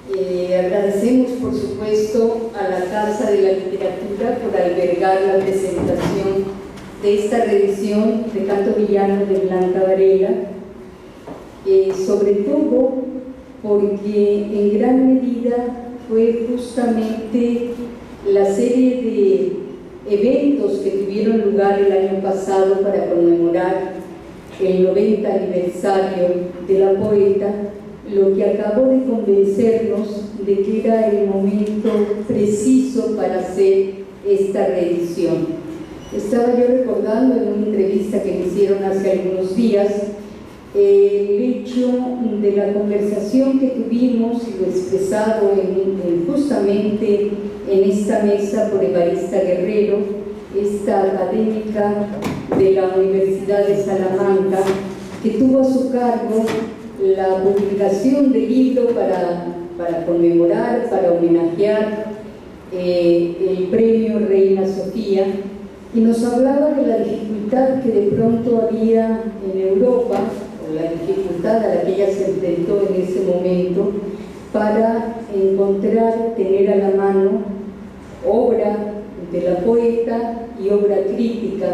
Agradecemos, por supuesto, a la Casa de la Literatura por albergar la presentación de esta reedición de Canto Villano de Blanca Varela, sobre todo porque en gran medida fue justamente la serie de eventos que tuvieron lugar el año pasado para conmemorar el 90 aniversario de la poeta, lo que acabó de convencernos de que era el momento preciso para hacer esta reedición. Estaba yo recordando en una entrevista que me hicieron hace algunos días el hecho de la conversación que tuvimos y lo expresado justamente en esta mesa por Evarista Guerrero, esta académica de la Universidad de Salamanca, que tuvo a su cargo la publicación del libro para conmemorar, para homenajear el premio Reina Sofía, y nos hablaba de la dificultad que de pronto había en Europa, o la dificultad a la que ella se enfrentó en ese momento, para encontrar, tener a la mano obra de la poeta y obra crítica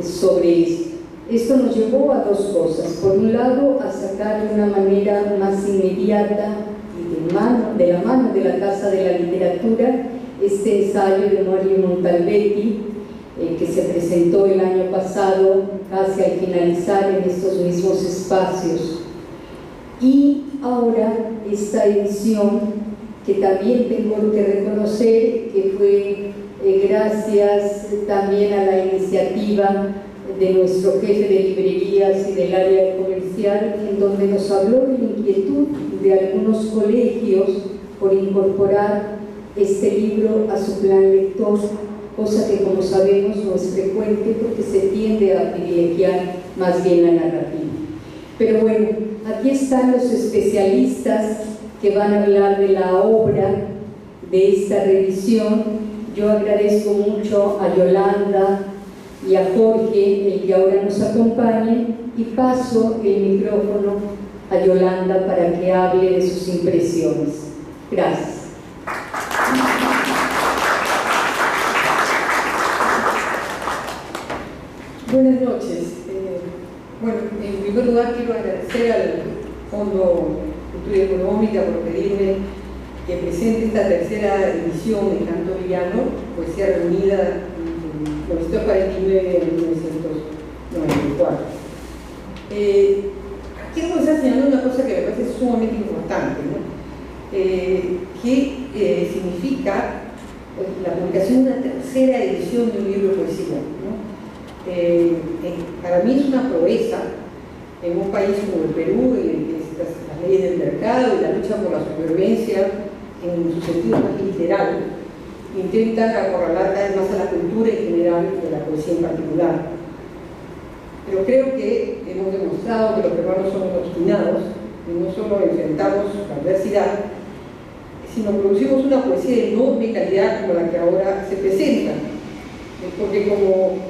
sobre esto. Esto nos llevó a dos cosas. Por un lado, a sacar de una manera más inmediata y de la mano de la Casa de la Literatura este ensayo de Mario Montalbetti, que se presentó el año pasado, casi al finalizar en estos mismos espacios. Y ahora esta edición, que también tengo que reconocer que fue gracias también a la iniciativa de nuestro jefe de librerías y del área comercial, en donde nos habló de la inquietud de algunos colegios por incorporar este libro a su plan lector, cosa que, como sabemos, no es frecuente porque se tiende a privilegiar más bien la narrativa. Pero bueno, aquí están los especialistas que van a hablar de la obra de esta revisión. Yo agradezco mucho a Yolanda y a Jorge, el que ahora nos acompañe, y paso el micrófono a Yolanda para que hable de sus impresiones. Gracias. Buenas noches. Bueno, en primer lugar quiero agradecer al Fondo Cultura Económica por pedirme que presente esta tercera edición de Canto Villano, poesía reunida en 1949 y 1994. Quiero comenzar señalando una cosa que me parece sumamente importante, ¿no? Que significa la publicación de una tercera edición de un libro de poesía, ¿no? Para mí es una proeza en un país como el Perú, en el que las leyes del mercado y la lucha por la supervivencia en su sentido más literal intentan acorralar cada vez más a la cultura en general y a la poesía en particular. Pero creo que hemos demostrado que los peruanos somos obstinados y no solo enfrentamos la adversidad, sino producimos una poesía de enorme calidad como la que ahora se presenta. Porque como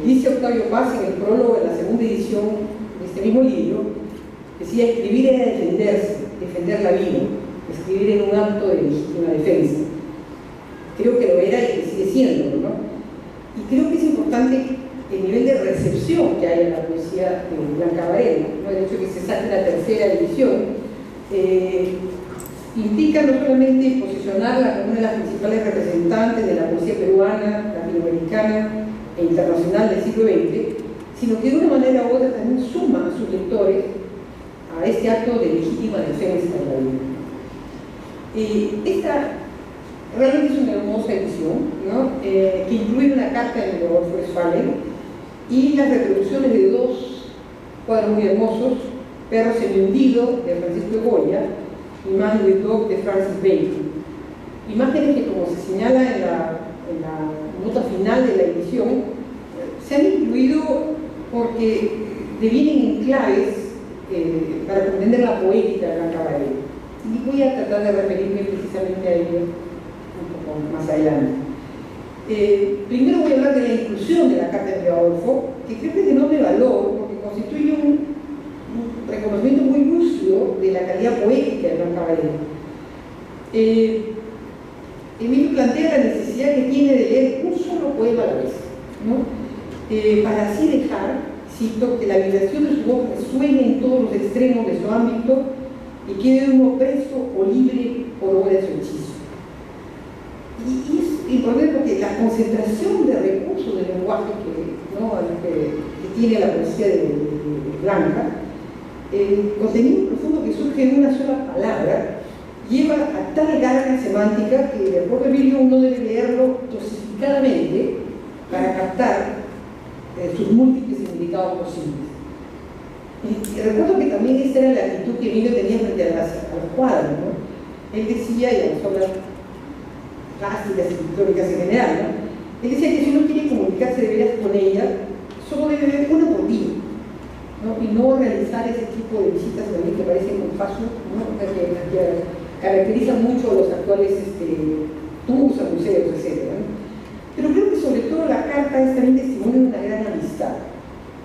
dice Octavio Paz en el prólogo de la segunda edición de este mismo libro, decía: escribir era defenderse, defender la vida, escribir era un acto de legítima defensa. Creo que lo era y que sigue siendo, ¿no? Y creo que es importante el nivel de recepción que hay en la poesía de Blanca Varela, ¿no? El hecho de que se saque la tercera edición implica no solamente posicionarla como una de las principales representantes de la poesía peruana, latinoamericana e internacional del siglo XX, sino que de una manera u otra también suma a sus lectores a este acto de legítima defensa de la vida. Esta realmente es una hermosa edición, ¿no? Que incluye una carta de Rodolfo Westphalen y las reproducciones de dos cuadros muy hermosos: Perro semihundido de Francisco Goya y Man with Dog de Francis Bacon. Imágenes que, como se señala en la nota final de la edición, se han incluido porque devienen en claves para comprender la poética de Blanca Varela. Y voy a tratar de referirme precisamente a ello un poco más adelante. Primero voy a hablar de la inclusión de la carta de Rodolfo, que creo que es de enorme valor porque constituye un reconocimiento muy lúcido de la calidad poética de Blanca Varela. Emilio plantea la necesidad que tiene de leer un solo poema a la vez, ¿no? Para así dejar, cito, que la vibración de su voz resuene en todos los extremos de su ámbito y quede uno preso o libre por obra de su hechizo. Y es importante porque la concentración de recursos del lenguaje que tiene la poesía de Blanca, el contenido profundo que surge en una sola palabra, lleva a tal carga semántica que de acuerdo a Emilio uno debe leerlo dosificadamente para captar sus múltiples significados posibles. Y recuerdo que también esa era la actitud que Emilio tenía frente a los cuadros, ¿no? Él decía, y a las obras plásticas y pictóricas en general, ¿no? Él decía que si uno quiere comunicarse de veras con ella, solo debe ver una por día, ¿no? Y no realizar ese tipo de visitas también que parecen muy fáciles, ¿no? que caracterizan mucho a los actuales tours a museos, etc., ¿no? Pero creo que sobre todo la carta es también testimonio de una gran amistad.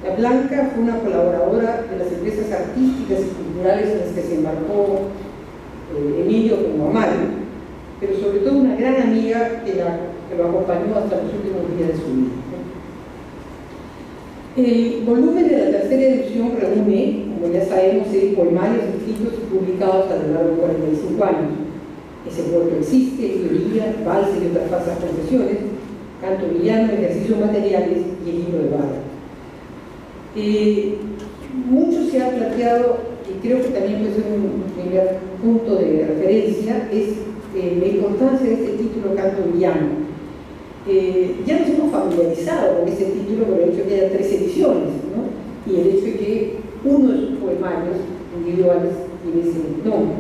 La Blanca fue una colaboradora de las empresas artísticas y culturales en las que se embarcó Emilio como Amalia, pero sobre todo una gran amiga que lo acompañó hasta los últimos días de su vida. El volumen de la tercera edición reúne, como ya sabemos, poemarios escritos y publicados a lo largo de 45 años. Ese cuerpo existe, teoría, valses y otras falsas confesiones, canto villano, ejercicios materiales y el libro de Vargas. Mucho se ha planteado, y creo que también puede ser un primer punto de referencia, es la importancia de este título, Canto Villano. Ya nos hemos familiarizado con este título por el hecho de que haya 3 ediciones, ¿no? Y el hecho de que uno de sus poemarios individuales tiene ese nombre.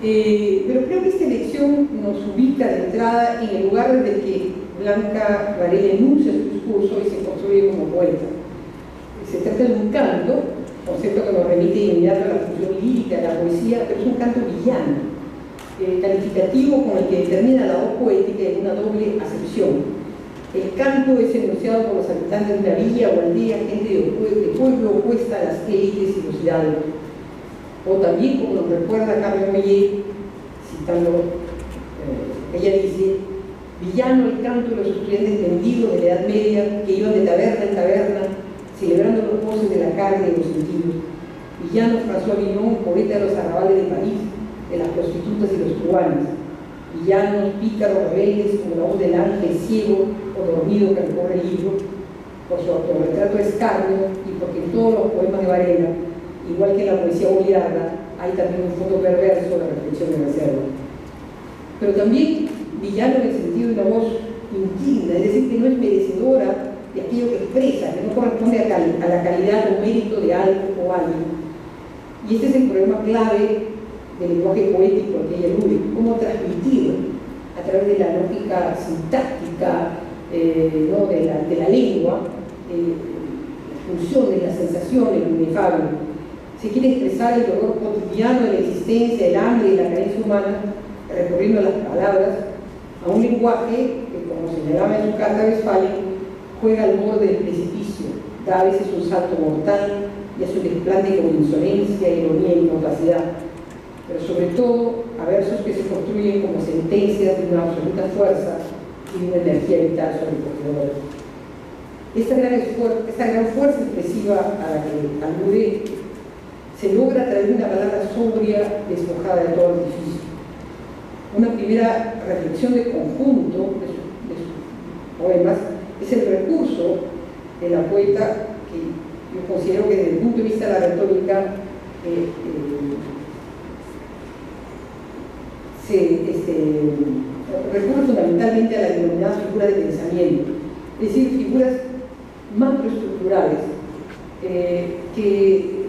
Pero creo que esta elección nos ubica de entrada en el lugar desde que Blanca Varela enuncia su discurso y se construye como poeta. Se trata de un canto, concepto que nos remite de inmediato a la función lírica de la poesía, pero es un canto villano, calificativo con el que determina la voz poética en una doble acepción. El canto es enunciado por los habitantes de una villa o aldea, gente de pueblo opuesta a las élites y los hidalgos. O también, como nos recuerda Carmen Mollet, citando, ella dice: villano el canto de los estudiantes tendidos de la Edad Media que iban de taberna en taberna celebrando los goces de la carne y los sentidos. Villano François Villon, poeta de los arrabales de París, de las prostitutas y los cubanos. Villanos, pícaros, rebeldes, como la voz del ángel ciego o dormido que recorre el libro, por su autorretrato escarnio y porque en todos los poemas de Varela, igual que en la poesía boliviana, hay también un fondo perverso de reflexión de reserva. Pero también villano en el sentido de una voz indigna, es decir, que no es merecedora de aquello que expresa, que no corresponde a la calidad o mérito de algo o alguien. Y este es el problema clave del lenguaje poético al que ella alude: cómo transmitir a través de la lógica sintáctica ¿no? de la lengua, las funciones, las sensaciones, lo inefable. Se quiere expresar el dolor cotidiano de la existencia, el hambre y la carencia humana, recorriendo las palabras a un lenguaje que, como señalaba en su carta a Westphalen, juega al borde del precipicio, da a veces un salto mortal y a su desplante con insolencia, ironía y incapacidad, pero sobre todo a versos que se construyen como sentencias de una absoluta fuerza y de una energía vital sobrecogedora. Esta gran fuerza expresiva a la que alude se logra a través de una palabra sobria, despojada de todo artificio. Una primera reflexión de conjunto de sus poemas es el recurso de la poeta, que yo considero que desde el punto de vista de la retórica recurre fundamentalmente a la denominada figura de pensamiento, es decir, figuras macroestructurales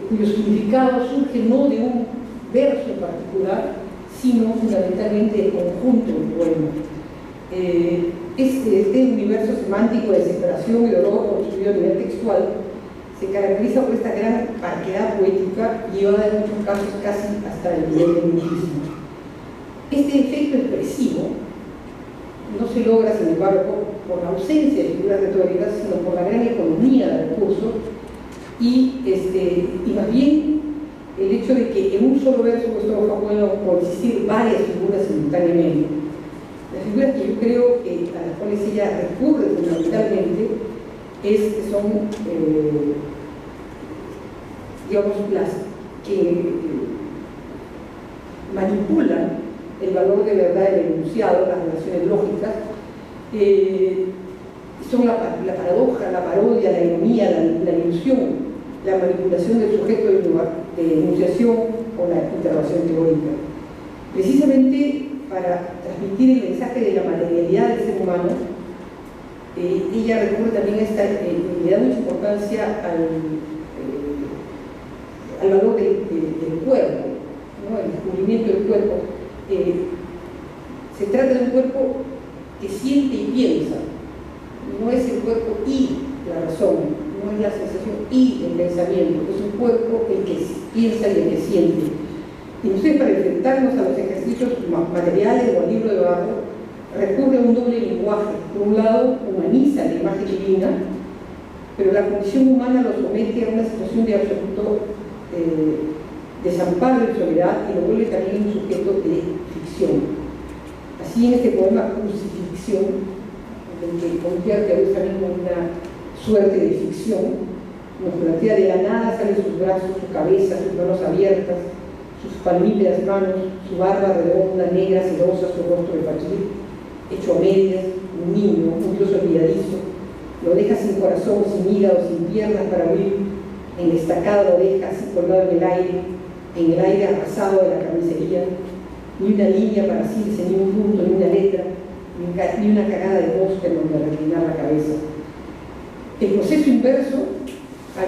cuyo significado surge no de un verso en particular, sino fundamentalmente del conjunto del poema. Este universo semántico de separación y dolor construido a nivel textual se caracteriza por esta gran parquedad poética llevada en muchos casos casi hasta el nivel del muchísimo. Este efecto expresivo no se logra, sin embargo, por la ausencia de figuras retóricas, sino por la gran economía del recurso y más bien el hecho de que en un solo verso o estrofa puedan coexistir varias figuras simultáneamente. Las figuras que yo creo que a las cuales ella recurre fundamentalmente son digamos, las que manipulan el valor de verdad del enunciado, las relaciones lógicas, son la paradoja, la parodia, la ironía, la ilusión, la manipulación del sujeto de enunciación o la interrogación teórica. Precisamente para transmitir el mensaje de la materialidad del ser humano, ella recurre también a esta, le da mucha importancia al valor del cuerpo, ¿no? El descubrimiento del cuerpo. Se trata de un cuerpo que siente y piensa, no es el cuerpo y la razón, no es la sensación y el pensamiento, es un cuerpo el que piensa y el que siente. Y entonces, para enfrentarnos a los ejercicios materiales o al libro de barro, recurre a un doble lenguaje. Por un lado, humaniza la imagen divina, pero la condición humana lo somete a una situación de absoluto desamparo y soledad, y lo vuelve también un sujeto de ficción. Así, en este poema Crucifixión, en el que convierte a Dios mismo en una suerte de ficción, nos plantea de la nada, salen sus brazos, su cabeza, sus manos abiertas, sus palmípedas manos, su barba redonda, negra, sedosa, su rostro de faquir, hecho a medias, un niño, un Dios olvidadizo, lo deja sin corazón, sin hígado, sin piernas para huir, en destacada lo deja así colgado en el aire arrasado de la carnicería, ni una línea para asirse, ni un punto, ni una letra, ni una cagada de bosque en donde reclinar la cabeza. El proceso inverso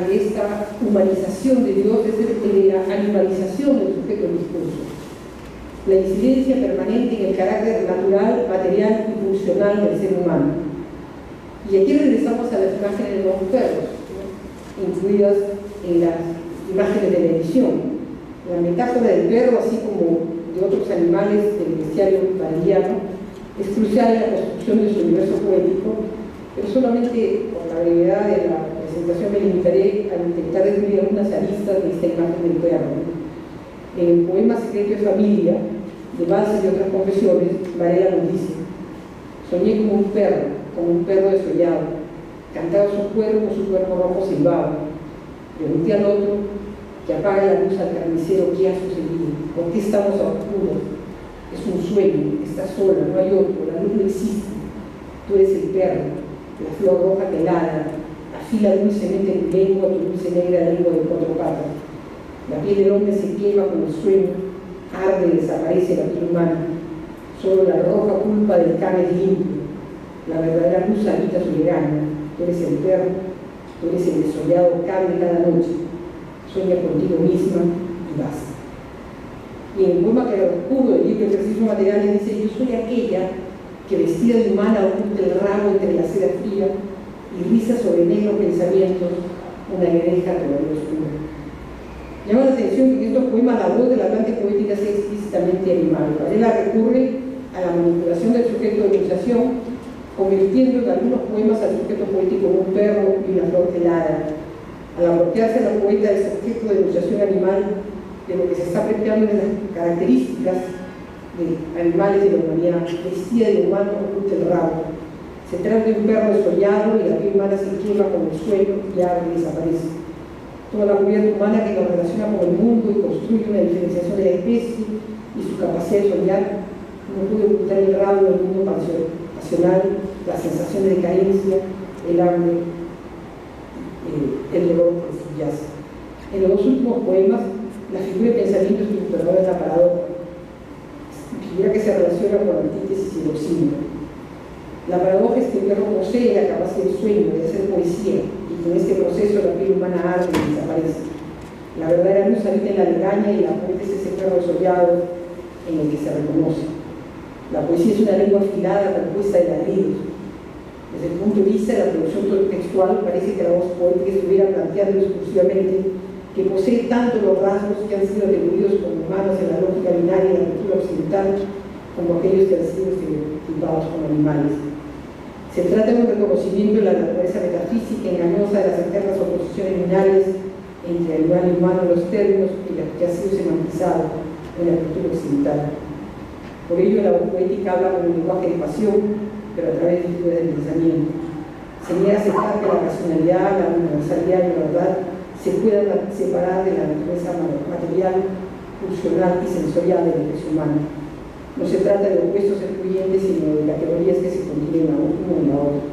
de esta humanización de Dios es el de la animalización del sujeto del discurso. La incidencia permanente en el carácter natural, material y funcional del ser humano. Y aquí regresamos a las imágenes de los perros, ¿no?, incluidas en las imágenes de la edición. La metáfora del perro, así como de otros animales del bestiario valeriano, es crucial en la construcción de su universo poético, pero solamente por la brevedad de la presentación me limitaré a intentar descubrir algunas aristas de esta imagen del perro. En el poema Secreto de Familia, de Valses y otras confesiones, Varela nos dice: soñé como un perro desollado, cantaba su cuerpo rojo silbaba. Pregunté al otro que apaga la luz al carnicero qué ha sucedido, por qué estamos a oscuras. Es un sueño, estás sola, no hay otro, la luz no existe. Tú eres el perro, la flor roja que ladra, afila dulcemente tu lengua, tu dulce negra lengua de cuatro patas. La piel del hombre se quema con el sueño, arde y desaparece la piel humana. Solo la roja culpa del can es limpio. La verdadera luz habita su legaña. Tú eres el perro, tú eres el desollado can de cada noche. Sueña contigo misma y basta. Y en el poema Claroscuro del libro Ejercicios Materiales dice: yo soy aquella que vestida de humana oculta el ramo entre la seda fría y riza sobre negros pensamientos una greja todavía oscura. Llama la atención que en estos poemas la voz de la hablante poética sea explícitamente animal. Varela recurre a la manipulación del sujeto de enunciación, convirtiendo en algunos poemas al sujeto poético en un perro y una flor que ladra. Al apropiarse a la poeta del sujeto de enunciación animal, de lo que se está apropiando de las características de animales de la humanidad, vestida de humano oculta el rabo. Se trata de un perro desollado y la piel humana se quema con el suelo y arde y desaparece. Toda la cubierta humana que nos relaciona con el mundo y construye una diferenciación de la especie y su capacidad de soñar, no puede ocultar el rabo del mundo pasional, la sensación de carencia, el hambre, el dolor que subyace. En los dos últimos poemas, la figura de pensamiento estructurador es la paradoja, figura que se relaciona con la antítesis y el oxímoron. La paradoja es que el perro posee la capacidad del sueño, de hacer poesía, y que en este proceso la piel humana arde y desaparece. La verdadera luz habita en la legaña y la poeta es ese perro desollado en el que se reconoce. La poesía es una lengua afilada compuesta de ladridos. Desde el punto de vista de la producción textual, parece que la voz poética estuviera planteando exclusivamente que posee tanto los rasgos que han sido atribuidos como humanos en la lógica binaria de la cultura occidental, como aquellos que han sido estereotipados como animales. Se trata de un reconocimiento de la naturaleza metafísica engañosa de las eternas oposiciones binarias entre animal y humano en los términos en los que ha sido semantizado en la cultura occidental. Por ello, la voz poética habla con un lenguaje de pasión, pero a través de figuras del pensamiento. Se niega a aceptar que la racionalidad, la universalidad y la verdad se puedan separar de la naturaleza material, pulsional y sensorial de la expresión humana. No se trata de opuestos excluyentes, sino de categorías que se contienen uno en la otra.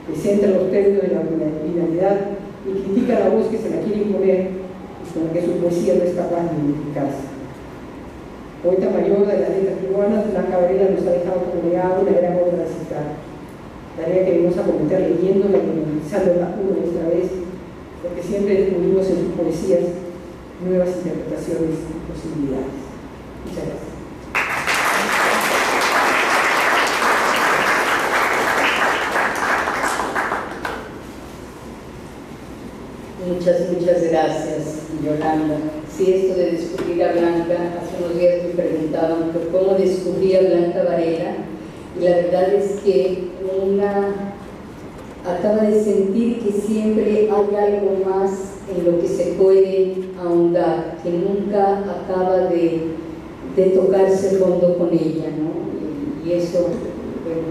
Presenta los términos de la binariedad y critica la voz que se la quiere imponer y con la que su poesía no es capaz de identificarse. Poeta mayor de las letras peruanas, Blanca Varela nos ha dejado como legado una gran obra de citar. Tarea que vamos a cometer leyéndola y memorizándola una y otra vez, porque siempre descubrimos en sus poesías nuevas interpretaciones y posibilidades. Muchas gracias. Muchas gracias, Yolanda. Sí, esto de descubrir a Blanca, hace unos días me preguntaban cómo descubrí a Blanca Varela, y la verdad es que acaba de sentir que siempre hay algo más en lo que se puede ahondar, que nunca acaba de tocarse fondo con ella, ¿no? Y eso, bueno,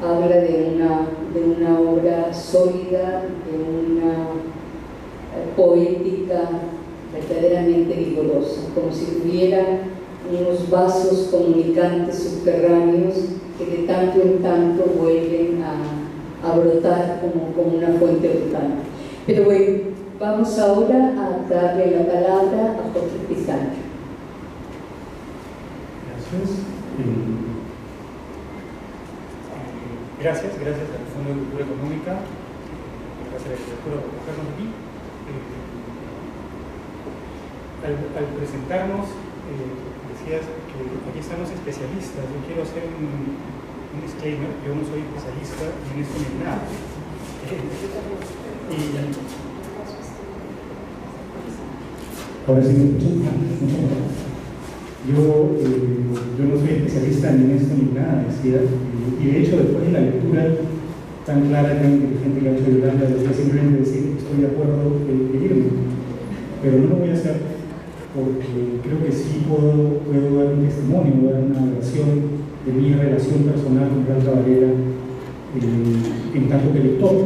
habla de una obra sólida, de una poética verdaderamente vigorosa, como si hubiera unos vasos comunicantes subterráneos que de tanto en tanto vuelven a brotar como una fuente brotante. Pero bueno, vamos ahora a darle la palabra a Jorge Pizarro. Gracias. Gracias al Fondo de Cultura Económica, gracias a la literatura por acogernos aquí. Al presentarnos, decías que aquí están los especialistas. Yo quiero hacer un disclaimer: yo no soy especialista en esto ni en nada. Ahora sí me escuchan. Yo no soy especialista ni en esto ni en nada, decía. Y de hecho, después de la lectura tan clara, tan inteligente que ha hecho Yolanda, decía simplemente decir estoy de acuerdo en irme. Pero no lo voy a hacer, porque creo que sí puedo dar un testimonio, dar una versión de mi relación personal con Blanca Varela, en tanto que lector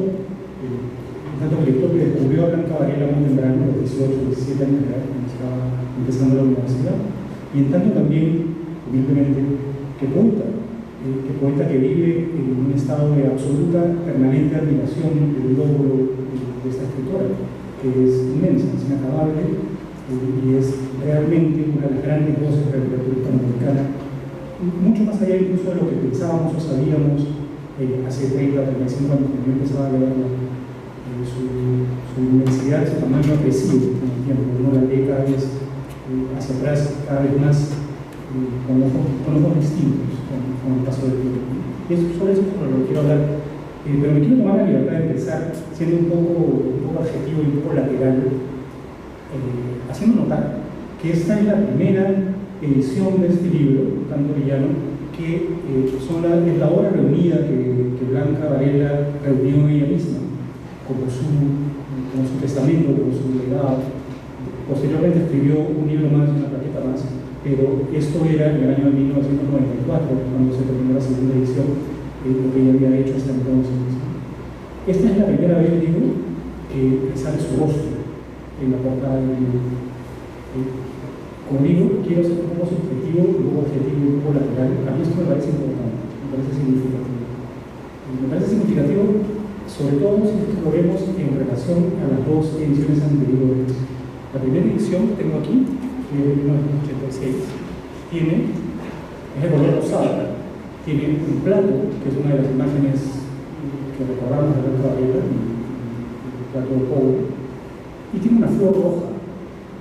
que descubrió a Blanca Varela muy temprano, a los 18, 17 años de edad, cuando estaba empezando la universidad, y en tanto también, humildemente, que poeta que vive en un estado de absoluta, permanente admiración del logro de esta escritora, que es inmensa, es inacabable, y es realmente una de las grandes voces de la literatura hispanoamericana, mucho más allá incluso de lo que pensábamos o sabíamos hace 30, 35 años, cuando yo empezaba a leer su inmensidad, su tamaño ha crecido con el tiempo. Uno la lee cada vez hacia atrás, cada vez más con ojos distintos con el paso del tiempo. Y sobre eso sobre lo que quiero hablar, pero me quiero tomar la libertad de empezar siendo un poco adjetivo y un poco lateral, haciendo notar que esta es la primera edición de este libro, Canto Villano, que es la obra reunida que Blanca Varela reunió ella misma, como su testamento, como su legado. Posteriormente escribió un libro más, una plaqueta más, pero esto era en el año 1994, cuando se terminó la segunda edición, lo que ella había hecho hasta entonces. Esta es la primera vez, digo, que sale su rostro en la portada del libro. Como digo, quiero ser un poco subjetivo, un poco objetivo y un poco lateral. A mí esto me parece importante, me parece significativo. Me parece significativo, sobre todo si lo vemos en relación a las dos ediciones anteriores. La primera edición, tengo aquí, que es de 1986, es de color rosado, tiene un plato, que es una de las imágenes que recordamos de Blanca Varela, el plato de cobre, y tiene una flor roja,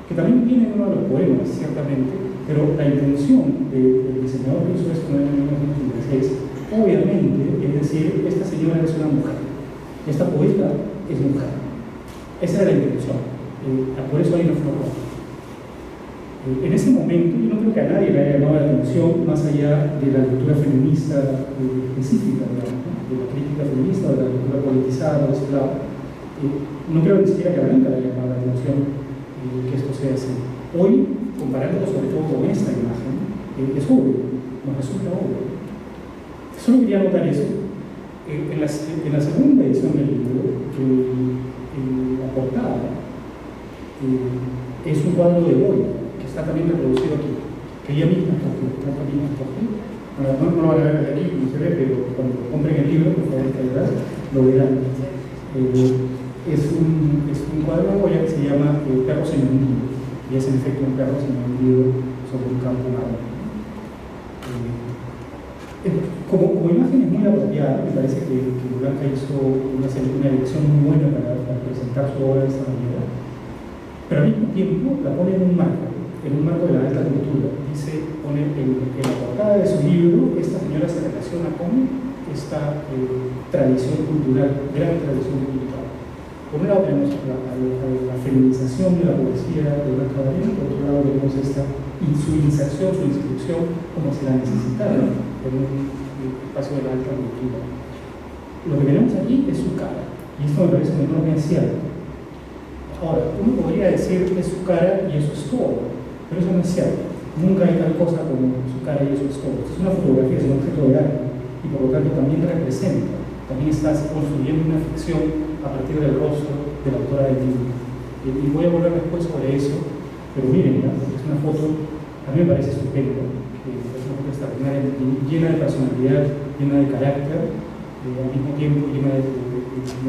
que también viene en uno de los poemas, ciertamente, pero la intención del diseñador que hizo esto en 1986, obviamente, es decir, esta señora es una mujer, esta poeta es mujer. Esa era la intención, por eso hay una flor roja. En ese momento, yo no creo que a nadie le haya llamado la atención, más allá de la lectura feminista específica, digamos, ¿no? De la crítica feminista, de la lectura politizada, esclava. No creo ni siquiera que a Blanca le haya llamado la atención que esto sea así. Hoy, comparándolo sobre todo con esta imagen, es obvio, nos resulta obvio. Solo quería notar eso. En la segunda edición del libro, la portada es un cuadro de Goya, que está también reproducido aquí, que ella misma escogió. No lo van a ver desde aquí, no se ve, pero cuando compren el libro, por favor, lo verán. Es un cuadro de Goya que se llama Perros en un nido, y es en efecto un perro en un nido sobre un campo marrón. Como imagen es muy apropiada, me parece que Blanca hizo una elección muy buena para presentar su obra de esta manera, pero al mismo tiempo la pone en un marco de la alta cultura. Pone en la portada de su libro, esta señora se relaciona con esta tradición cultural, gran tradición cultural. Por un lado tenemos la feminización de la poesía de Blanca Varela, por otro lado tenemos su inserción, su inscripción como se la necesitara en un espacio de la alta cultura. Lo que tenemos aquí es su cara, y esto me parece un enorme acierto. Ahora, uno podría decir que es su cara y eso es todo, pero eso no es cierto. Nunca hay tal cosa como su cara y eso es todo. Es una fotografía, es un objeto de arte, y por lo tanto también representa, también estás construyendo una ficción a partir del rostro de la autora del libro. Y voy a volver después sobre eso, pero miren, es una foto, a mí me parece estupenda, es una foto extraordinaria, llena de personalidad, llena de carácter, al mismo tiempo llena de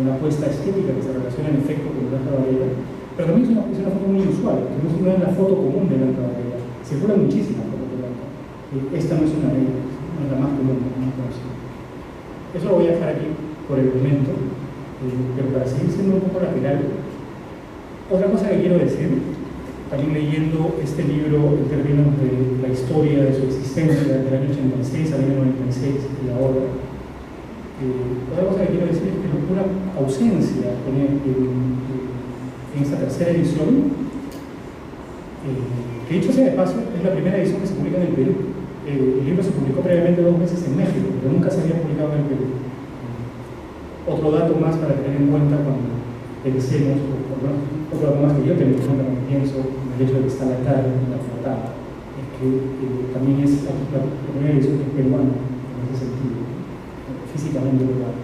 una apuesta estética que se relaciona en efecto con Blanca Varela, pero también es una foto muy inusual, que no es la foto común de Blanca Varela. Circulan muchísimas fotos de Blanca. Esta no es una de ellas, no es la más común, la más conocida. Eso lo voy a dejar aquí por el momento, pero para seguir siendo un poco lateral, otra cosa que quiero decir, también leyendo este libro en términos de la historia de su existencia del año 86 al año 96 y ahora, otra cosa que quiero decir es que una ausencia en esta tercera edición, que dicho sea de paso, es la primera edición que se publica en el Perú. El libro se publicó previamente 2 veces en México, pero nunca se había publicado en el Perú. Otro dato más para tener en cuenta cuando pensemos, otro dato más que yo tengo en cuenta cuando pienso en el hecho de que está la cara en la portada, es que también es la primera edición que es peruana, en ese sentido, físicamente peruana.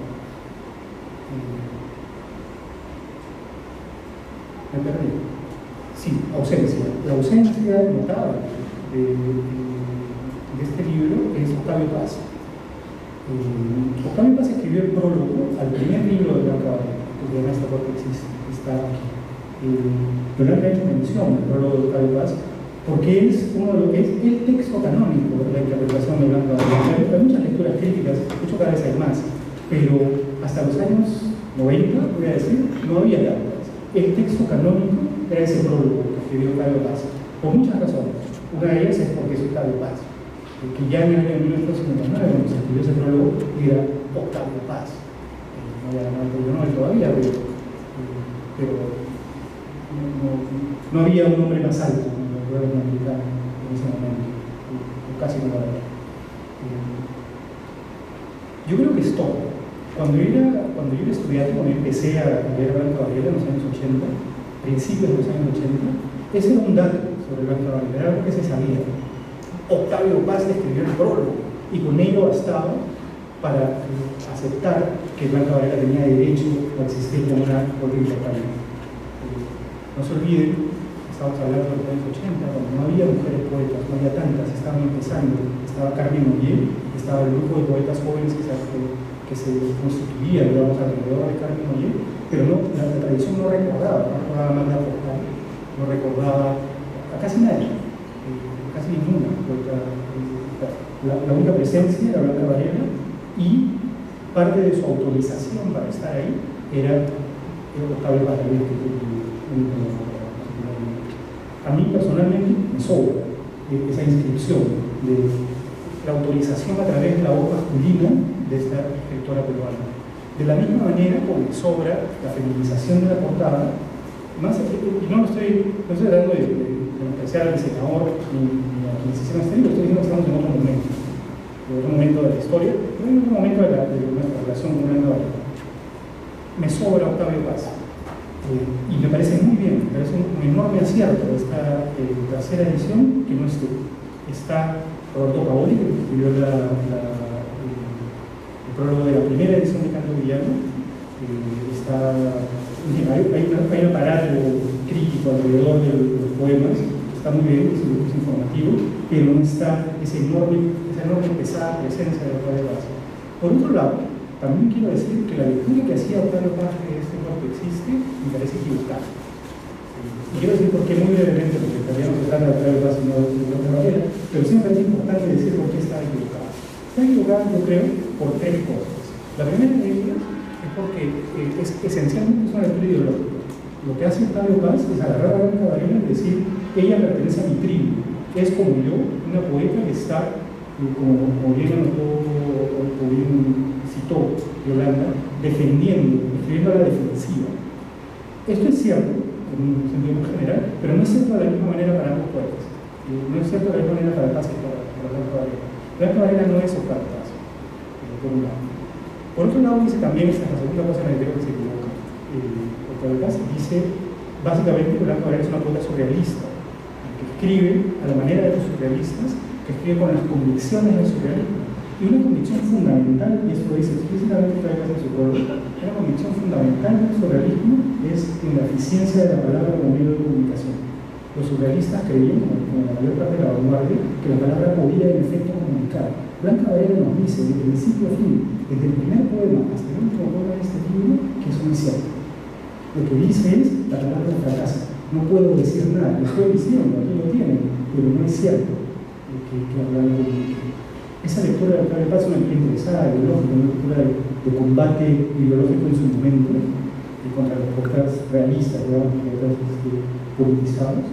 ¿Me perdí? Sí, ausencia. La ausencia notable de este libro es Octavio Paz. Octavio Paz escribió el prólogo al primer libro de Blanca Varela, que se llama Esta Puerta Existe, que está aquí. Blanca ha hecho mención del prólogo de Octavio Paz porque es el texto canónico de la interpretación de Blanca Varela. Hay muchas lecturas críticas, de hecho cada vez hay más, pero hasta los años 90, voy a decir, no había tantas. El texto canónico era ese prólogo que escribió Octavio Paz, por muchas razones. Una de ellas es porque es Octavio Paz, que ya en el año 1959, cuando se escribió ese prólogo, era Octavio Paz. No había ganado el premio Nobel todavía, pero no había un nombre más alto en el gobierno americano en ese momento, casi no lo había. Yo creo que es todo. Cuando yo era estudiante, cuando empecé a leer Blanca Varela en los años 80, principios de los años 80, ese era un dato sobre Blanca Varela, era algo que se sabía. Octavio Paz escribió el prólogo y con ello bastaba para aceptar que Blanca Varela tenía derecho a existir como una obra importante. No se olviden, estamos hablando de los años 80, cuando no había mujeres poetas, no había tantas, estaban empezando, estaba Carmen Oller, estaba el grupo de poetas jóvenes que se constituía, digamos, alrededor de Carmen Oller, pero la tradición no recordaba Magda Portal, no recordaba a casi nadie, casi ninguna poeta. La única presencia era Blanca Varela y parte de su autorización para estar ahí era Octavio Paz. A mí personalmente me sobra esa inscripción de la autorización a través de la voz masculina de esta escritora peruana. De la misma manera como me sobra la feminización de la portada, y no estoy tratando de despreciar al diseñador ni a quienes hicieron este libro, estoy diciendo que estamos en otro momento de la historia, pero en otro momento de nuestra relación con Blanca Varela. Me sobra Octavio Paz, y me parece muy bien bien, me parece un enorme acierto esta tercera edición, que no esté. Está Roberto Paoli, que escribió el prólogo de la primera edición de Canto Villano. Hay un aparato crítico alrededor de los poemas, está muy bien, es informativo, pero no está esa enorme pesada presencia de Octavio Paz. Por otro lado, también quiero decir que la lectura que hacía Octavio Paz de este cuarto existe me parece equivocada. Y quiero decir por qué muy brevemente, porque estaríamos hablando de Octavio Paz y no de Octavio Varela, pero sí me parece importante decir por qué está equivocada. Está equivocada, yo creo, por tres cosas. La primera de ellas es porque esencialmente es una lectura ideológica. Lo que hace Octavio Paz es agarrar a Blanca Varela y decir, ella pertenece a mi tribu, es como yo, una poeta que está, como bien anotó, o bien citó Yolanda, escribiendo a la defensiva. Esto es cierto, en un sentido muy general, pero no es cierto de la misma manera para ambos poetas. No es cierto de la misma manera para Paz que para Blanca Varela. Blanca Varela no es Octavio Paz, por un lado. Por otro lado, dice también, esta es la segunda cosa en la que creo que se equivoca. Octavio Paz dice, básicamente, que Blanca Varela es una poeta surrealista, que escribe a la manera de los surrealistas, que escribe con las convicciones del surrealismo. Y una convicción fundamental, y esto lo dice explícitamente Octavio Paz en su prólogo, una convicción fundamental del surrealismo es en la eficiencia de la palabra como medio de comunicación. Los surrealistas creían, como la mayor parte de la vanguardia, que la palabra podía en efecto comunicar. Blanca Varela nos dice, desde principio a fin, desde el primer poema hasta el último poema de este libro, que eso no es cierto. Lo que dice es, la palabra no fracasa. No puedo decir nada, lo estoy diciendo, aquí lo tienen, pero no es cierto que hablando de esa lectura de Octavio Paz es una lectura interesada, ideológica, una lectura de combate ideológico en su momento, contra los poetas realistas, digamos, poetas politizados.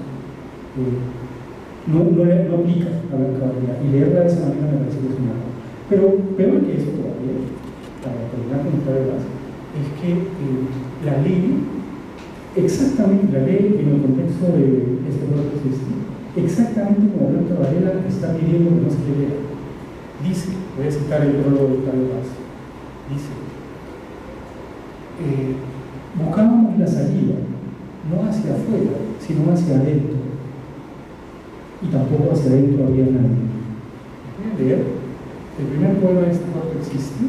No aplica a Blanca Varela, y leerla de esa manera me parece que es un error. Pero peor que eso todavía, para terminar con Octavio Paz, es que la ley, exactamente la ley en el contexto de este cuarto existe, exactamente como Blanca Varela está pidiendo que no se le lea. Dice, voy a citar el prólogo de Octavio Paz, dice, buscábamos la salida, no hacia afuera, sino hacia adentro, y tampoco hacia adentro había nadie. Voy a leer el primer poema de este cuarto existe,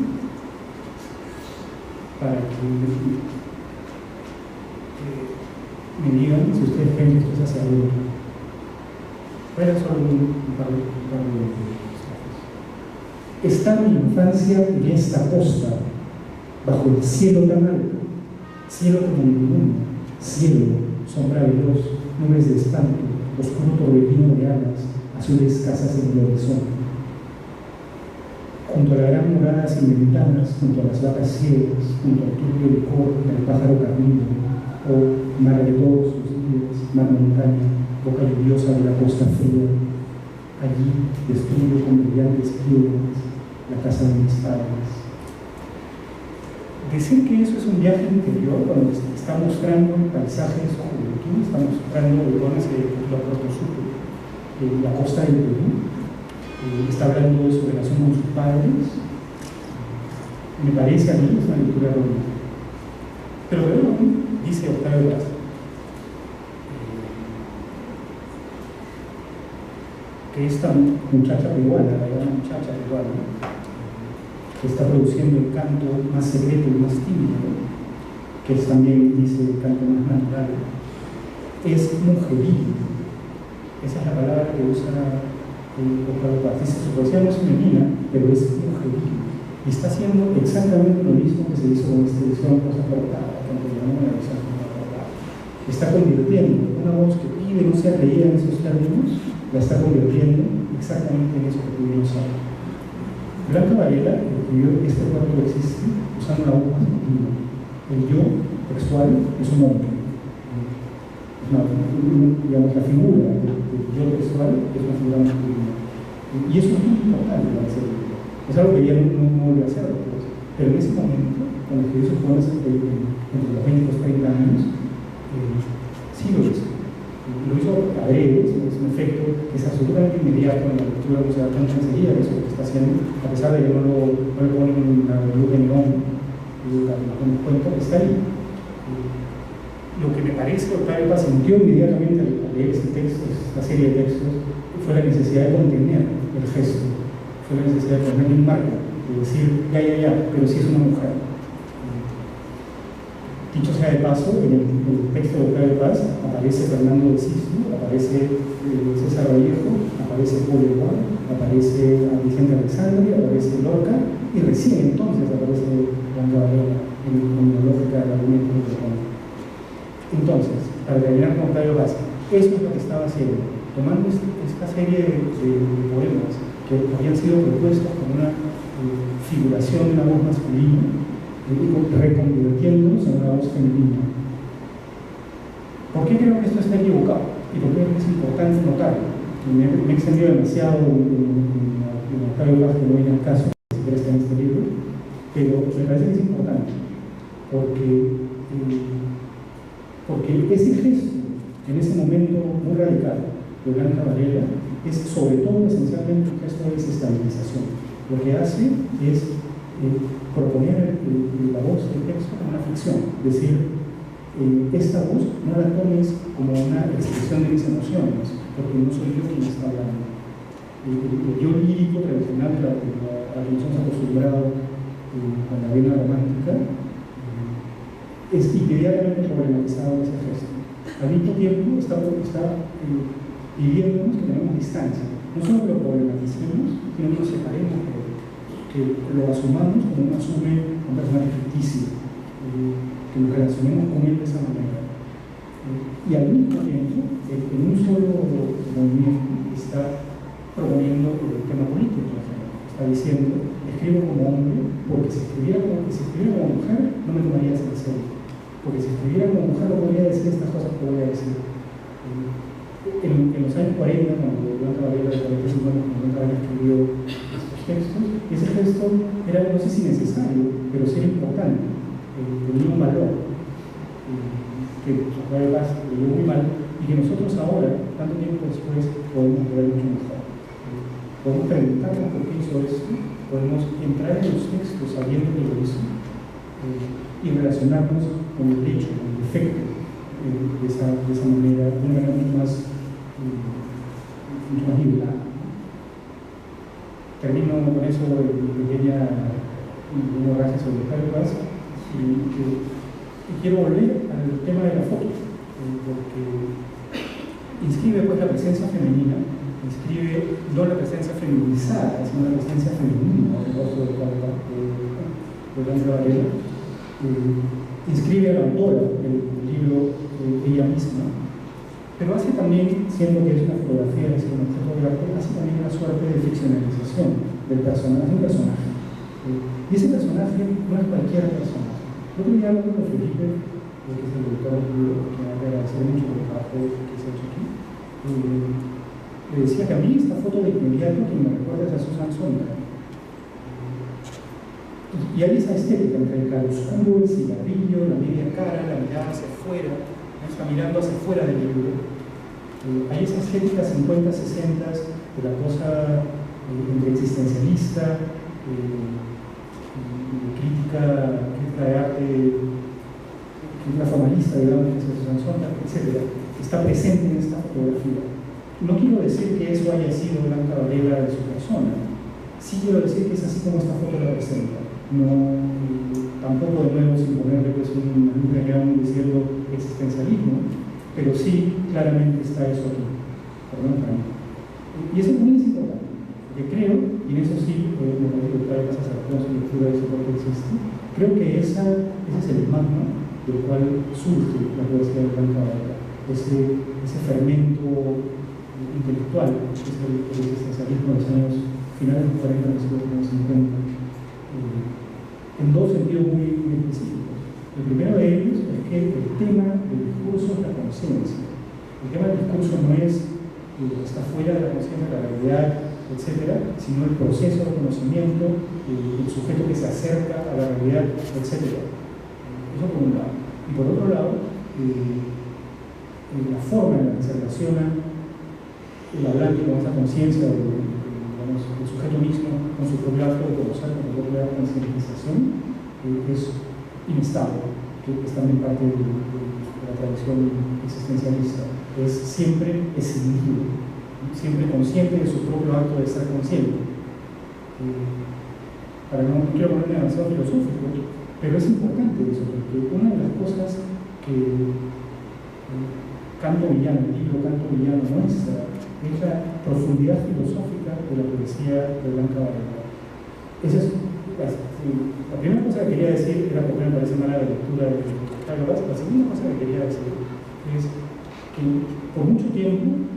para que me digan si ustedes creen que esto es hacia adentro. Voy a leer solo un par de está mi infancia en esta costa, bajo el cielo tan alto, cielo como ningún, cielo, sombra veloz, nubes de espanto, oscuro torbellino de alas, azules casas en el horizonte. Junto a la gran morada sin ventanas, junto a las vacas ciegas, junto al turbio licor del pájaro carmín, oh, mar de todos los días, mar montaña, boca lluviosa de la costa fría, allí destruyo con brillantes piedras la casa de mis padres. Decir que eso es un viaje interior, cuando está mostrando el paisaje de su juventud, está mostrando la Protosuco, la costa del Perú, está hablando de su relación con sus padres, me parece a mí es una lectura bonita. Pero luego dice Octavio Paz, que esta muchacha peruana, la gran muchacha peruana, que está produciendo el canto más secreto y más tímido, que es también, dice, el canto más natural, es mujeril. Esa es la palabra que usa Octavio Paz. Dice, su poesía no es femenina, pero es mujeril. Y está haciendo exactamente lo mismo que se hizo con esta edición Cosa Cortada, que llamamos la edición Cosa Cortada. Está convirtiendo una voz que pide no ser leída en esos términos, la está convirtiendo exactamente en eso que pudimos saber. Blanca Varela escribió este cuarto existe usando la voz masculina. El yo textual es un hombre. Digamos, la figura del yo textual es una figura masculina. Y eso es muy importante para ese libro. Es algo que ella no volvió a hacer después. Pero en ese momento, cuando escribió sus poemas entre los 20 y los 30 años, sí lo hizo. Lo hizo a breve, es un efecto que es absolutamente inmediato en la lectura, no se da cuenta enseguida de eso que está haciendo, a pesar de que no le ponen una luz de neón y nos damos cuenta que está ahí. lo que me parece que Octavio Paz sintió inmediatamente al leer este texto, esta serie de textos, fue la necesidad de contener el gesto, fue la necesidad de ponerle un marco, de decir, ya, pero sí es una mujer. Dicho sea de paso, en el texto de Octavio Paz aparece Fernando de Sisto, aparece César Vallejo, aparece Paul Eluard, aparece Vicente Alexandre, aparece Lorca, y recién entonces aparece Blanca Varela en la lógica del argumento que propone. Entonces, para terminar con Octavio Paz, eso es lo que estaba haciendo, tomando esta serie de poemas que habían sido propuestos con una figuración de una voz masculina, reconvirtiéndonos en una voz femenina. ¿Por qué creo que esto está equivocado? Y por qué es importante notarlo. Me he extendido demasiado en Octavio Paz, que no viene al caso, si quieres está en este libro, pero me parece que es importante, porque ese gesto, en ese momento muy radical de Blanca Varela, es sobre todo esencialmente un gesto de desestabilización. Lo que hace es proponer la voz del texto como una ficción, es decir, esta voz no la tomes como una expresión de mis emociones, porque no soy yo quien está hablando. El yo lírico tradicional a la que nos hemos acostumbrado con la vena romántica es inmediatamente problematizado en ese gesto. Al mismo tiempo está pidiéndonos que tenemos distancia, no solo que lo problematicemos, sino que nos separemos de él, que lo asumamos como uno asume un personaje ficticio, que nos relacionemos con él de esa manera. Y al mismo tiempo, en un solo movimiento está proponiendo el tema político, está diciendo, escribo como hombre, porque si escribiera como mujer, no me tomarías en serio, porque si escribiera como mujer no podría decir estas cosas que voy a decir. En los años 40, cuando Blanca Varela, escribió estos textos, ese gesto era, no sé si necesario, pero sí era importante, tenía un valor que Octavio Paz leyó muy mal y que nosotros ahora, tanto tiempo después, podemos ver mucho mejor. Podemos preguntarnos por qué hizo esto, podemos entrar en los textos sabiendo que lo hizo y relacionarnos con el hecho, con el efecto de esa manera, de una manera mucho más liberal. Termino con eso mi pequeña gracias sobre Octavio Paz y quiero volver al tema de la foto, porque inscribe pues la presencia femenina, inscribe no la presencia feminizada, sino la presencia femenina del rostro de Blanca Varela, inscribe a la autora del libro ella misma, pero hace también, siendo que es una fotografía, es un objeto de arte, hace también una suerte de ficcionalización del personaje, un personaje. Y ese personaje no es cualquier personaje. Yo quería hablar con Felipe, que es el editor del libro, que me va a agradecer mucho por el trabajo que se ha hecho aquí. Le decía que a mí esta foto de inmediato que me recuerda es a Susan Sontag. Y hay esa estética entre el claroscuro, el cigarrillo, la media cara, la mirada hacia afuera, ¿no? Está mirando hacia afuera del libro. Hay esa estética 50-60 de la cosa entre existencialista, crítica de arte, crítica formalista, digamos, que es Susan Sontag, etc. Está presente en esta fotografía. No quiero decir que eso haya sido Blanca Varela de su persona, sí quiero decir que es así como esta foto la presenta. No, tampoco de nuevo sin ponerle pues un cañón diciendo existencialismo, pero sí claramente está eso aquí, por lo menos para mí. Y eso también es importante, porque creo, y en eso sí me parece que Octavio Paz acertó su lectura de ese porque existe, creo que ese es el magma del cual surge la poesía de Blanca Varela, ese fermento intelectual, que es el existencialismo de los años finales de los 40, principios de los 50. En dos sentidos muy específicos. El primero de ellos es que el tema del discurso es la conciencia. El tema del discurso no es lo que está fuera de la conciencia, la realidad, etc., sino el proceso de conocimiento, el sujeto que se acerca a la realidad, etc. Eso por un lado. Y por otro lado, la forma en la que se relaciona el hablante con esa conciencia el sujeto mismo con su propio acto de conocer, con su propia conscientización, es inestable, que es también parte del la tradición existencialista, es siempre escindido, siempre consciente de su propio acto de ser consciente. No quiero ponerme demasiado filosófico, pero es importante eso, porque una de las cosas que Canto Villano, el libro Canto Villano muestra, es la profundidad filosófica de la poesía de Blanca Varela. Esa es la primera cosa que quería decir, era porque me parece mala la lectura de Carlos Vaz. La segunda cosa que quería decir es que por mucho tiempo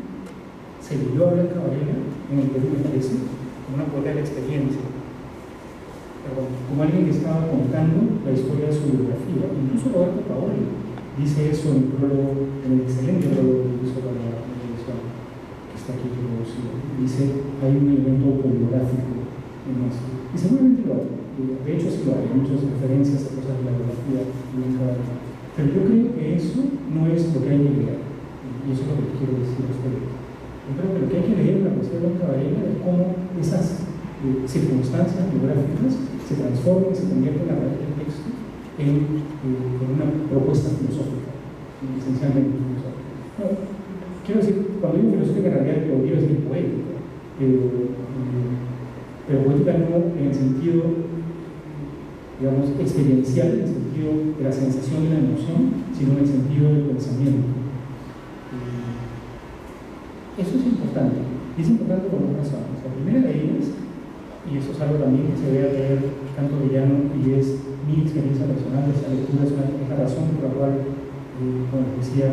se leyó a Blanca Varela en el Perú, me parece, como una poeta de la experiencia, como alguien que estaba contando la historia de su biografía. Incluso Roberto Paoli dice eso en el prólogo, en el excelente prólogo que hizo para la televisión, que está aquí producido. Dice, hay un elemento autobiográfico en eso. Y seguramente lo hay. De hecho, sí lo hay. Muchas referencias a cosas de la biografía de Blanca Varela. Pero yo creo que eso no es lo que hay que leer. Y eso es lo que quiero decir a ustedes. Yo creo que lo que hay que leer en la poesía de Blanca Varela es cómo esas circunstancias biográficas se transforman y se convierten a través del texto en una propuesta filosófica, esencialmente filosófica. No, quiero decir, cuando digo filosófica, en realidad lo quiero decir poética, pero poética no en el sentido, digamos, experiencial, en el sentido de la sensación y la emoción, sino en el sentido del pensamiento. Eso es importante, y es importante por dos razones. La primera de ellas, y eso es algo también que se debe leer Canto Villano, y es mi experiencia personal de esa lectura, es la razón por la cual, como les decía,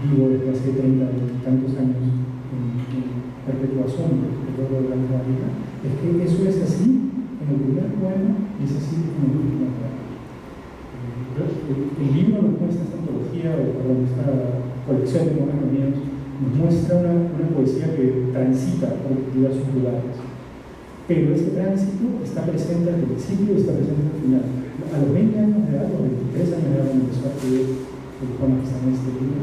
vivo desde hace 30 y tantos años en perpetuación del pueblo de Blanca Varela, es que eso es así en el primer poema y es así en el último poema. El libro nos muestra esta antología, o perdón, esta colección de poemas míos, nos muestra una poesía que transita por diversos lugares. Pero ese tránsito está presente al principio y está presente al final. A los 20 años de edad, o 23 años de edad, cuando empezó a escribir el poema que está en este libro,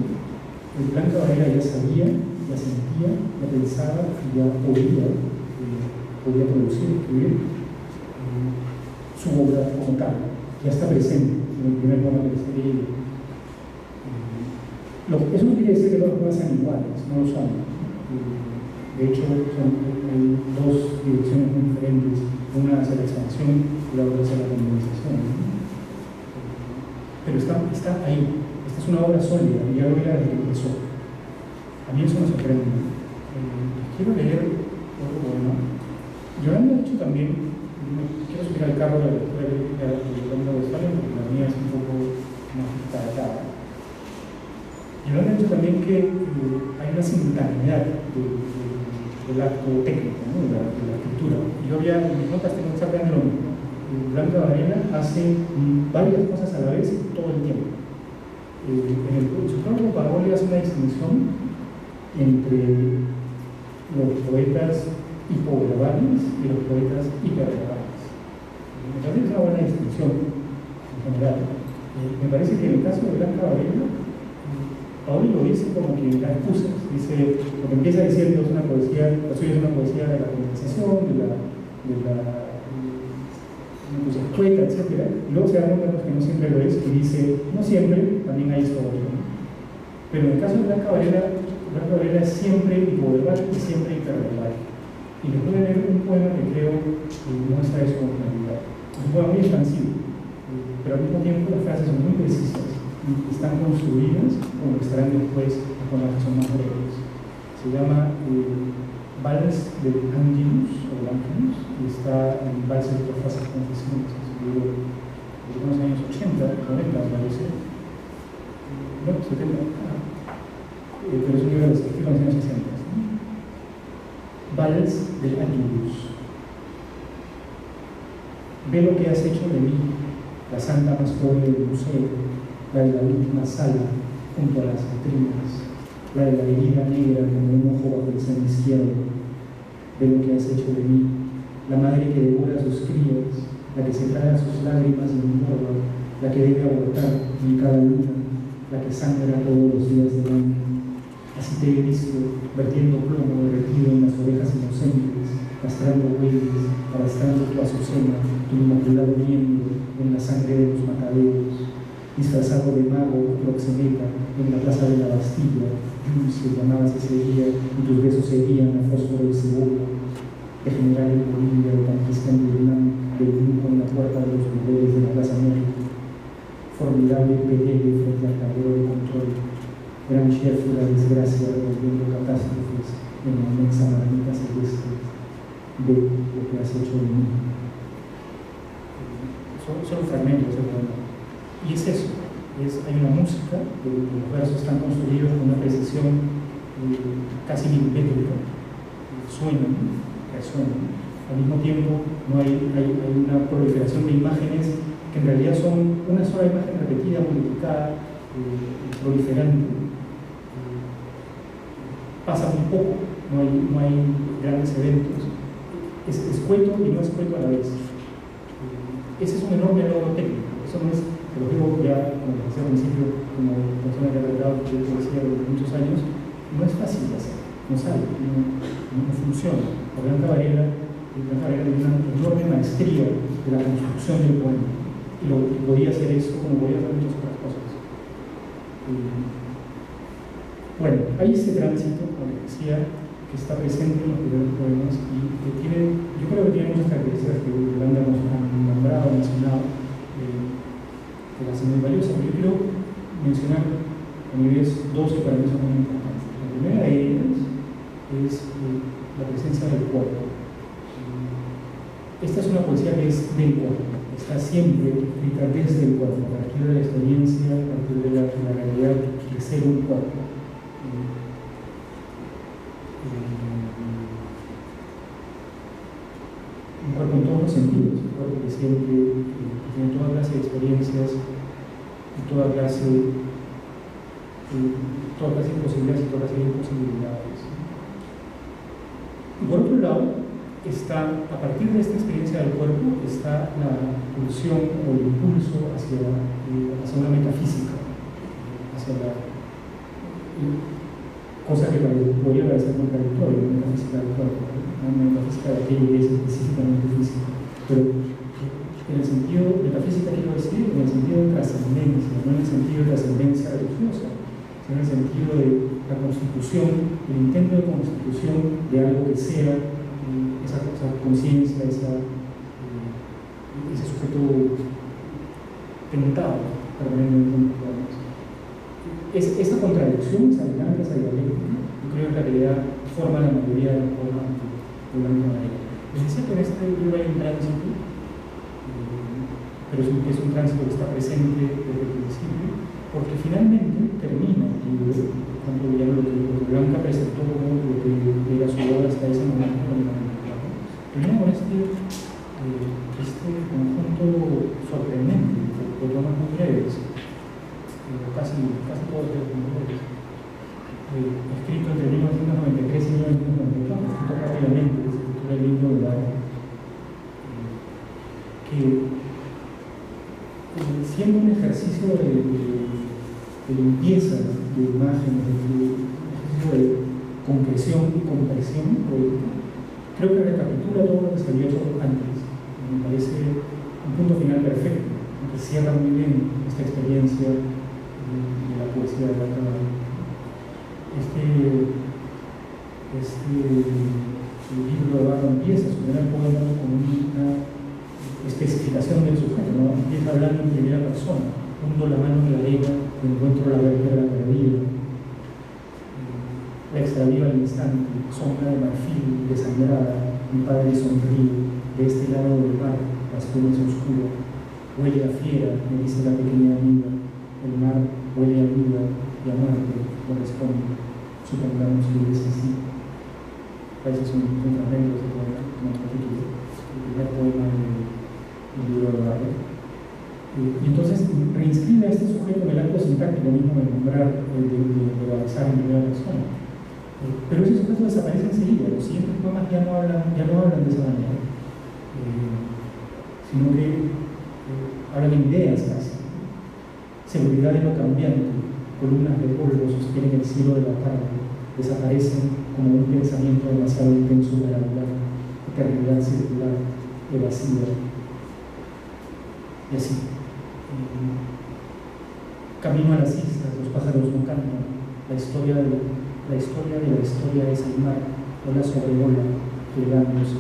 Blanca Varela ya sabía, ya sentía, ya pensaba y ya podía producir, escribir su obra como tal. Ya está presente en el primer poema que está leído. Eso no quiere decir que los poemas sean iguales, no lo son. De hecho, hay dos direcciones muy diferentes, una hacia la expansión y la otra hacia la condensación. Pero está ahí. Esta es una obra sólida, y ya lo era desde que empezó. A mí eso me sorprende. Quiero leer otro poema. Yolanda ha dicho también, quiero subir al carro de la lectura de Yolanda Westphalen, porque la mía es un poco más destacada. Yolanda ha dicho también que hay una simultaneidad del acto técnico, ¿no? de la escritura. Yo había, en mis notas tengo exactamente lo mismo. Blanca Varela hace varias cosas a la vez todo el tiempo. En su prólogo, Paoli hace una distinción entre los poetas hipoverbales y los poetas hiperverbales. Me parece que es una buena distinción en general. Me parece que en el caso de Blanca Varela, Paoli lo dice como que da excusas, dice, porque empieza diciendo es una poesía, la suya es una poesía de la condensación, de la poesía escueta, etc. Y luego se da cuenta que no siempre lo es, y dice, no siempre, también hay esto otro. Pero en el caso de Blanca Varela es siempre hipoverbal y siempre hiperverbal. Y les voy a leer un poema que creo que muestra eso con claridad. Es un poema muy expansivo, pero al mismo tiempo las frases son muy precisas. Están construidas como estarán después las palabras que son más breves. Se llama Vals del Angelus o Angelus, y está en Valses por Falsas Confesiones, es un libro de los años 80, 90 me parece, no, 70, pero es un libro de los años 60. Vals del Angelus. Ve lo que has hecho de mí, la santa más pobre del museo, la de la última sala junto a las vitrinas, la de la herida negra como un ojo bajo el seno izquierdo. Ve lo que has hecho de mí, la madre que devora a sus crías, la que se traga sus lágrimas en un horror, la que debe abortar en cada luna, la que sangra todos los días del año. Así te he visto, vertiendo plomo derretido en las orejas inocentes, castrando bueyes, arrastrando tu azucena, tu inmaculado miembro en la sangre de los macabeos. disfrazado de mago proxeneta en la plaza de la Bastilla. Si llamabas ese día y tus besos serían a fósforo y cebolla, de general en Bolivia, de tanquista en Vietnam, del grupo en la puerta de los niveles de la Plaza México, formidable PDL frente al tablero de control, gran chef de la desgracia revolviendo catástrofes en la inmensa marmita celeste de lo que has hecho de mí. Son fragmentos de poema. Y es eso, hay una música, los versos están construidos con una precisión casi milimétrica, suenan, resuenan. Al mismo tiempo hay una proliferación de imágenes que en realidad son una sola imagen repetida, multiplicada, proliferante. Pasa muy poco, no hay grandes eventos. Es escueto y no escueto a la vez. Ese es un enorme logro técnico. Eso no es, te lo digo ya, como decía al principio, como persona que ha tratado de poesía durante muchos años, no es fácil de hacer, no sale, no funciona. Blanca Varela tiene una enorme maestría de la construcción del poema y podía hacer eso como podía hacer muchas otras cosas. Bueno, hay ese tránsito, como les decía, que está presente en los primeros poemas y que tiene, yo creo que tiene muchas características que Yolanda nos ha nombrado, mencionado, que la hacen muy valiosa, pero yo quiero mencionar a niveles dos que para mí son muy importantes. La primera de ellas es la presencia del cuerpo. Esta es una poesía que es del cuerpo, está siempre escrita desde el cuerpo, a partir de la experiencia, a partir de la realidad de ser un cuerpo. Un cuerpo en todos los sentidos, un cuerpo que siempre que tiene toda clase de experiencias y toda clase de posibilidades y toda clase de imposibilidades. Y por otro lado, a partir de esta experiencia del cuerpo, está la pulsión o el impulso hacia una metafísica, hacia la cosa que podría parecer contradictoria, una metafísica del cuerpo, una metafísica de aquello que es específicamente físico. Pero en el sentido de metafísica, quiero decir, en el sentido de trascendencia, no en el sentido de trascendencia religiosa, sino en el sentido de la constitución, el intento de constitución de algo que sea esa conciencia, ese sujeto tentado permanentemente en los poemas. Esa contradicción, esa dinámica, esa dialéctica, yo creo que en realidad forma la mayoría de los poemas de Blanca Varela. Les decía que en este libro hay un tránsito, pero es un tránsito que está presente desde el principio, porque finalmente termina el libro, cuando ya lo que Blanca presentó como lo que era su obra hasta ese momento, termina con este conjunto sorprendente de poemas muy breves, casi todos muy breves, escrito entre 1993 y 1994, escrito rápidamente, se titula El libro de Lara, que siendo un ejercicio de limpieza de imágenes, un ejercicio de concreción y compresión poética, creo que recapitula todo lo que se había hecho antes. Me parece un punto final perfecto, que cierra muy bien esta experiencia de la poesía de Blanca Varela. El libro de Barro empieza su primer poema con una especificación del sujeto, ¿no? Empieza hablando en primera persona, hundo la mano en la arena, encuentro la vértebra perdida, la extravío al instante, sombra de marfil, desangrada, mi padre sonríe, de este lado del mar, la espuma es oscura, huele a fiera, me dice la pequeña amiga, el mar huele a vida y a Marte, corresponde, supongamos que es así. Ese es un fragmento de ese poema, como capítulo, el primer poema del libro de Barro. Y entonces reinscribe a este sujeto en el acto sintáctico mismo de nombrar, de avanzar en primera persona. Pero ese sujeto desaparece enseguida, los siguientes poemas ya no hablan de esa manera, sino que hablan de ideas casi. Seguridad de lo cambiante, columnas de polvo sostienen el cielo de la tarde, desaparecen como un pensamiento demasiado intenso para hablar, eternidad circular, evasiva, y así. Camino a las islas, los pájaros no cantan, la historia de la historia es el mar, ola sobre ola, plegándose.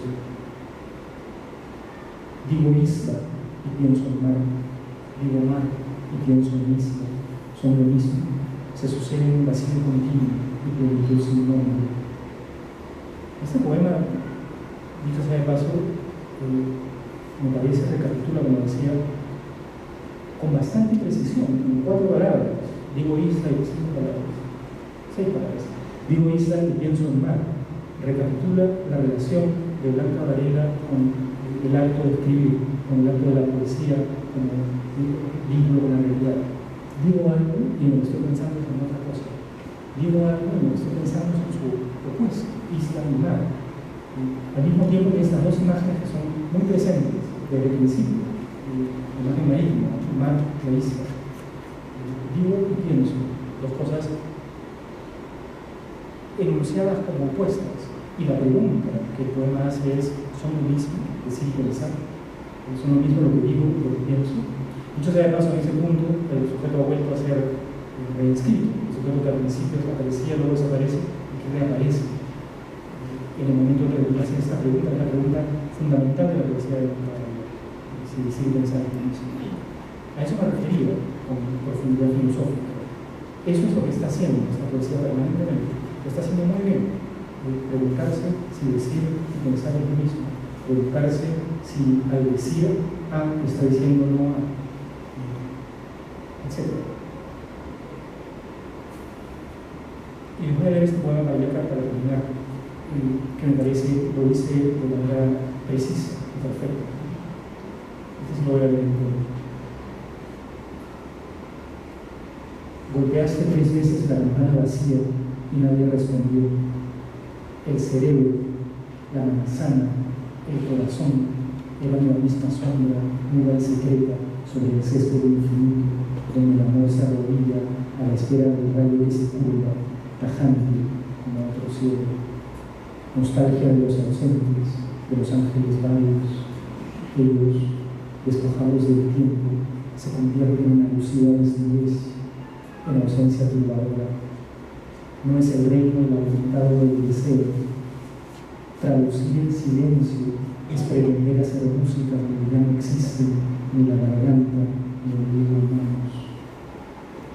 Digo isla y pienso en mar, digo mar y pienso en isla, son lo mismo, se suceden en vacío continuo y plenitud sin nombre. Este poema, dicho sea de paso, me parece recapitula, como decía, con bastante precisión, en 4 palabras. Digo isla y 5 palabras, 6 palabras. Digo isla y pienso en mar. Recapitula la relación de Blanca Varela con el acto de escribir, con el acto de la poesía, como vínculo con la realidad. Digo algo y en lo que estoy pensando es en otra cosa. Digo algo y en lo que estoy pensando es en su propuesta, isla y mar. Al mismo tiempo que estas dos imágenes que son muy presentes desde el principio, la imagen marítima, el mar, la isla. Digo y pienso, dos cosas enunciadas como opuestas. Y la pregunta que el poema hace es, ¿son lo mismo? Decir y pensar. ¿Son lo mismo lo que digo y lo que pienso? Dicho sea de paso, en ese punto, el sujeto ha vuelto a ser reescrito. El sujeto que al principio aparecía, luego desaparece y que reaparece. En el momento en que hace esta pregunta, es la pregunta fundamental de la poesía de Blanca Varela. Si decir y pensar lo mismo. A eso me refería con profundidad filosófica. Eso es lo que está haciendo esta poesía permanentemente. Lo está haciendo muy bien. Preguntarse si decir y pensar es lo mismo. Preguntarse si al decir A está diciendo no A, etc. Y les voy a leer este poema para terminar, que me parece lo dice de manera precisa y perfecta. Este sí lo voy a leer en todo. Golpeaste 3 veces la campana vacía y nadie respondió. El cerebro, la manzana, el corazón eran la misma sombra, muda y secreta sobre el césped infinito, donde el amor se arrodilla a la espera del rayo que se curva, tajante como otro cielo. Nostalgia de los ausentes, de los ángeles varios, ellos, despojados del tiempo, se convierten en alusiva desnudez, en ausencia turbadora. No es el reino de la voluntad o del deseo. Traducir el silencio es pretender hacer música donde ya no existe ni la garganta ni el dedo humanos.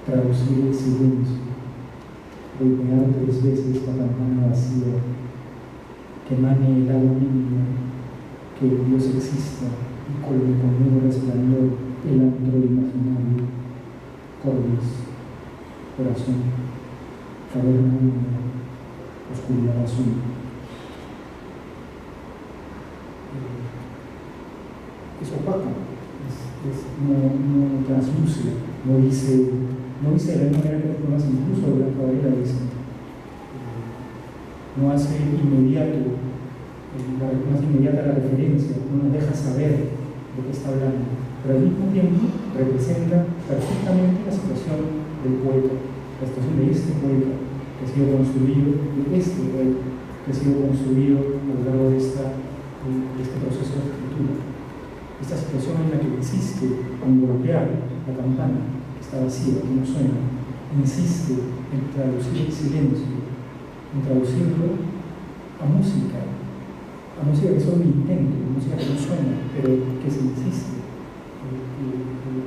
Traducir el silencio, golpear 3 veces la campana vacía, que emane el agua mínima, que el Dios exista y colme con nuevo resplandor el antro imaginario. Corbis, corazón, caverna húmeda, oscuridad azul. Es opaco, no transluce, no dice de la misma manera que los poemas incluso de Blanca Varela dicen. No hace inmediato, más inmediata la referencia, no nos deja saber de qué está hablando, pero al mismo tiempo representa perfectamente la situación del poeta, la situación de este poeta que ha sido construido, de este poeta que ha sido construido a lo largo de este proceso de escritura. Esta situación en la que insiste en golpear la campana que está vacía, que no suena, insiste en traducir el silencio, en traducirlo a música que es un intento, música que no suena, pero que se insiste,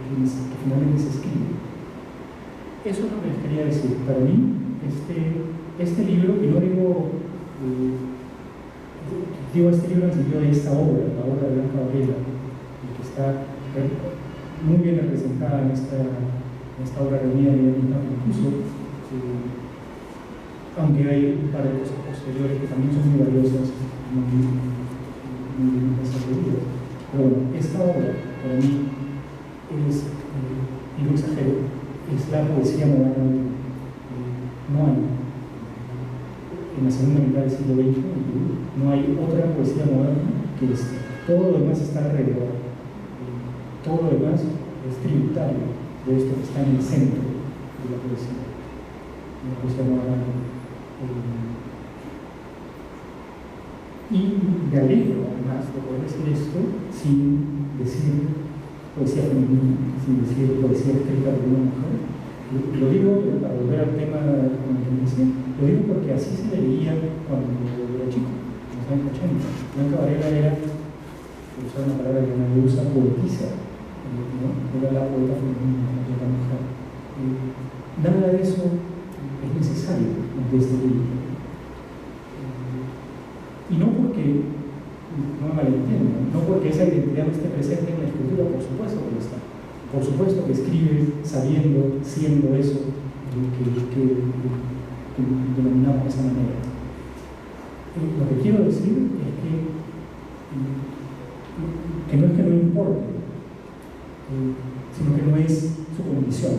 que finalmente se escribe. Eso es lo que les quería decir. Para mí, este libro, y no digo este libro en el sentido de esta obra, la obra de Blanca Varela, que está muy bien representada en esta obra reunida en el incluso, aunque hay un par de cosas posteriores que también son muy valiosas, muy bien desenvolvidas. Pero bueno, esta obra para mí es, y no exagero, es la poesía moderna. No hay, en la segunda mitad del siglo XX, no hay otra poesía moderna que esta. Todo lo demás está alrededor. Todo lo demás es tributario de esto que está en el centro de la poesía moderna. Y me alegro además de poder decir esto sin decir poesía femenina, sin decir poesía escrita por una mujer, Lo digo, para volver al tema con el que empecé, lo digo porque así se le veía cuando era chico, en los años 80. Blanca Varela era, usar una palabra que nadie usa, poetisa, ¿no? Era la poeta femenina, la mujer. Nada de eso es necesario ante este libro. Y no porque, no me malentiendan, no porque esa identidad no esté presente en la escritura, por supuesto que lo está. Por supuesto que escribe sabiendo, siendo eso que denominamos de esa manera. Lo que quiero decir es que no es que no importe, sino que no es su condición,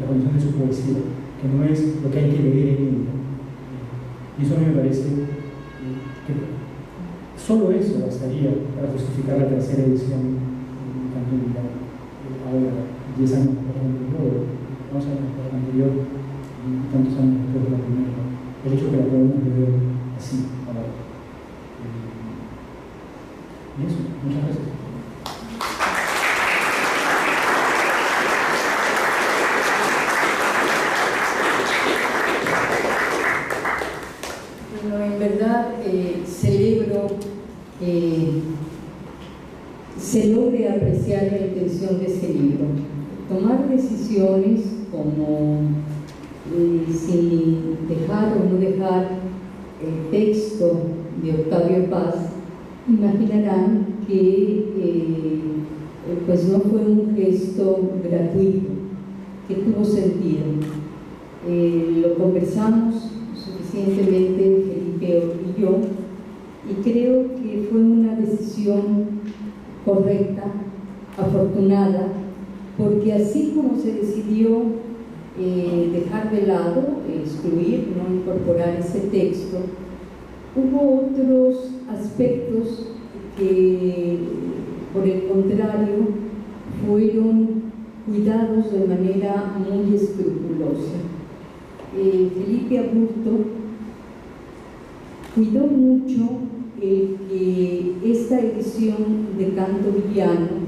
la condición de su poesía, que no es lo que hay que leer en ella. Y eso a mí me parece que solo eso bastaría para justificar la tercera edición de Canto Villano. Ahora, 10 años después del anterior, 2 años después del anterior, y tantos años después de la primera, el hecho que la podemos leer así ahora. Y eso, muchas gracias. Bueno, en verdad celebro se logre apreciar la intención de este libro. Tomar decisiones como si dejar o no dejar el texto de Octavio Paz, imaginarán que pues no fue un gesto gratuito, que tuvo sentido. Lo conversamos suficientemente Felipe y yo, y creo que fue una decisión correcta, afortunada, porque así como se decidió dejar de lado, excluir, no incorporar ese texto, hubo otros aspectos que, por el contrario, fueron cuidados de manera muy escrupulosa. Felipe Aburto cuidó mucho que esta edición de Canto Villano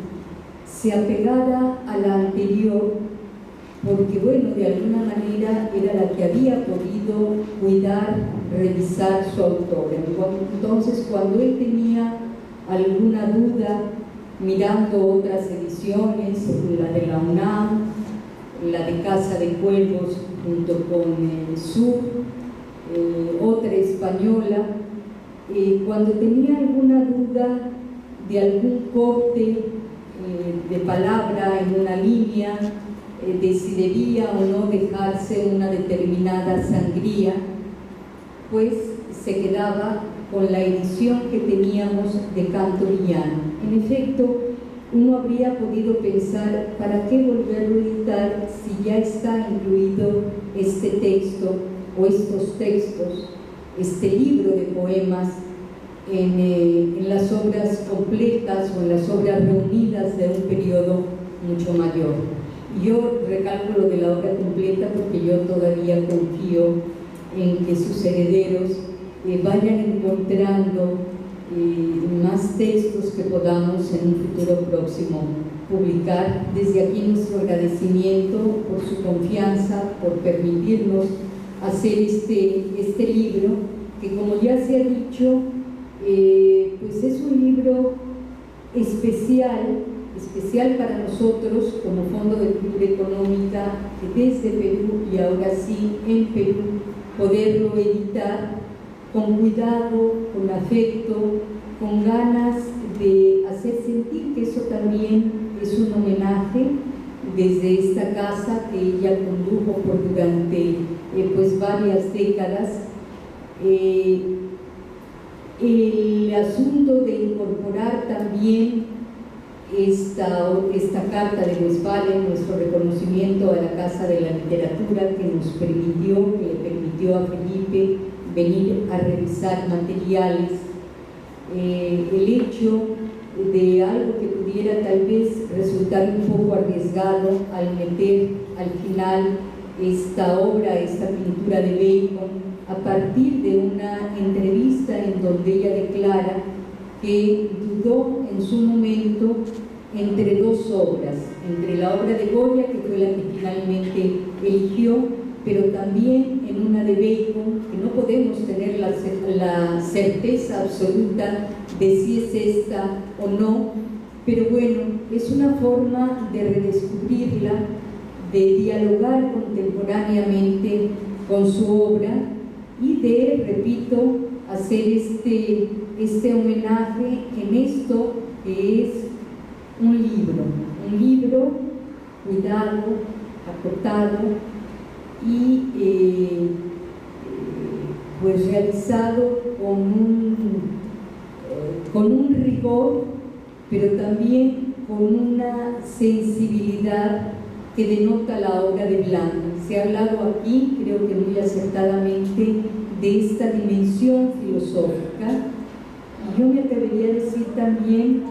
se apegara a la anterior, porque bueno, de alguna manera era la que había podido cuidar, revisar su autor. Entonces, cuando él tenía alguna duda, mirando otras ediciones, la de la UNAM, la de Casa de Cuervos junto con el Sur, otra española, cuando tenía alguna duda de algún corte de palabra en una línea, de si debía o no dejarse una determinada sangría, pues se quedaba con la edición que teníamos de Canto Villano. En efecto, uno habría podido pensar, ¿para qué volverlo a editar si ya está incluido este texto o estos textos, este libro de poemas en las obras completas o en las obras reunidas de un periodo mucho mayor? Yo recalco lo de la obra completa porque yo todavía confío en que sus herederos vayan encontrando más textos que podamos en un futuro próximo publicar. Desde aquí nuestro agradecimiento por su confianza, por permitirnos hacer este libro, que como ya se ha dicho, pues es un libro especial para nosotros como Fondo de Cultura Económica, que desde Perú y ahora sí en Perú, poderlo editar con cuidado, con afecto, con ganas de hacer sentir que eso también es un homenaje desde esta casa que ella condujo durante pues varias décadas. El asunto de incorporar también esta carta de Westphalen, nuestro reconocimiento a la Casa de la Literatura, que le permitió a Felipe venir a revisar materiales, el hecho de algo que pudiera tal vez resultar un poco arriesgado al meter al final esta obra, esta pintura de Bacon, a partir de una entrevista en donde ella declara que dudó en su momento entre dos obras, entre la obra de Goya, que fue la que finalmente eligió, pero también en una de Bacon, que no podemos tener la certeza absoluta de si es esta o no, pero bueno, es una forma de redescubrirla, de dialogar contemporáneamente con su obra y de, repito, hacer este homenaje en esto que es un libro cuidado, acotado y pues realizado con un rigor, pero también con una sensibilidad que denota la obra de Blanca. Se ha hablado aquí, creo que muy acertadamente, de esta dimensión filosófica, y yo me atrevería a decir también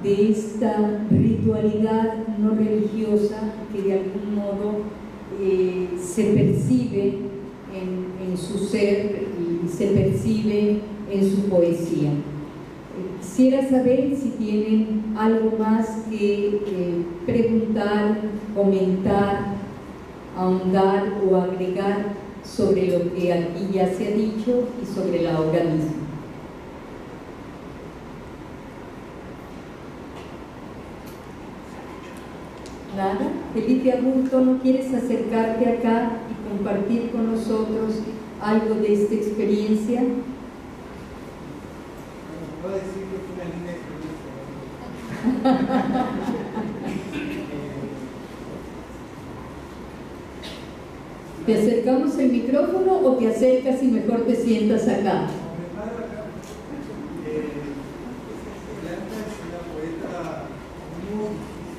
de esta ritualidad no religiosa que de algún modo se percibe en su ser y se percibe en su poesía. Quisiera saber si tienen algo más que preguntar, comentar, ahondar o agregar sobre lo que aquí ya se ha dicho y sobre la obra misma. Nada. Felipe Aburto, ¿no quieres acercarte acá y compartir con nosotros algo de esta experiencia? Puedo decir que fue una linda experiencia. ¿Te acercamos el micrófono o te acercas y mejor te sientas acá? Blanca es una poeta muy difícil.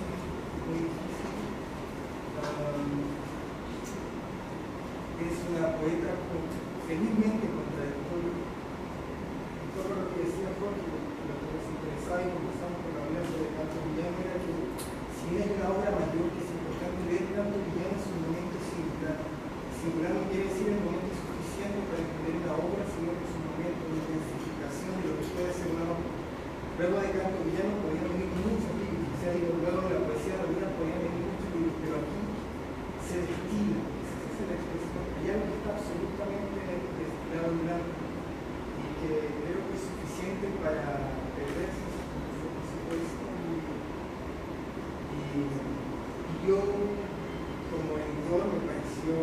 Es una poeta felizmente contradictoria. Todo lo que decía Jorge, lo que nos interesaba y conversamos con la hablando de Canto Villano era que si es la obra mayor que es importante leer Canto Villano es un momento singular. Singular no quiere decir el momento suficiente para entender una obra, sino que es un momento de intensificación de lo que puede ser una obra. Luego de Canto Villano podían venir muchos libros, o sea, luego de la poesía de la vida podían venir muchos libros, pero aquí se destila, esa es la expresión. Hay algo que está absolutamente destilado en blanco y que creo que es suficiente para perderse su poesía. Y yo, como editor, me pareció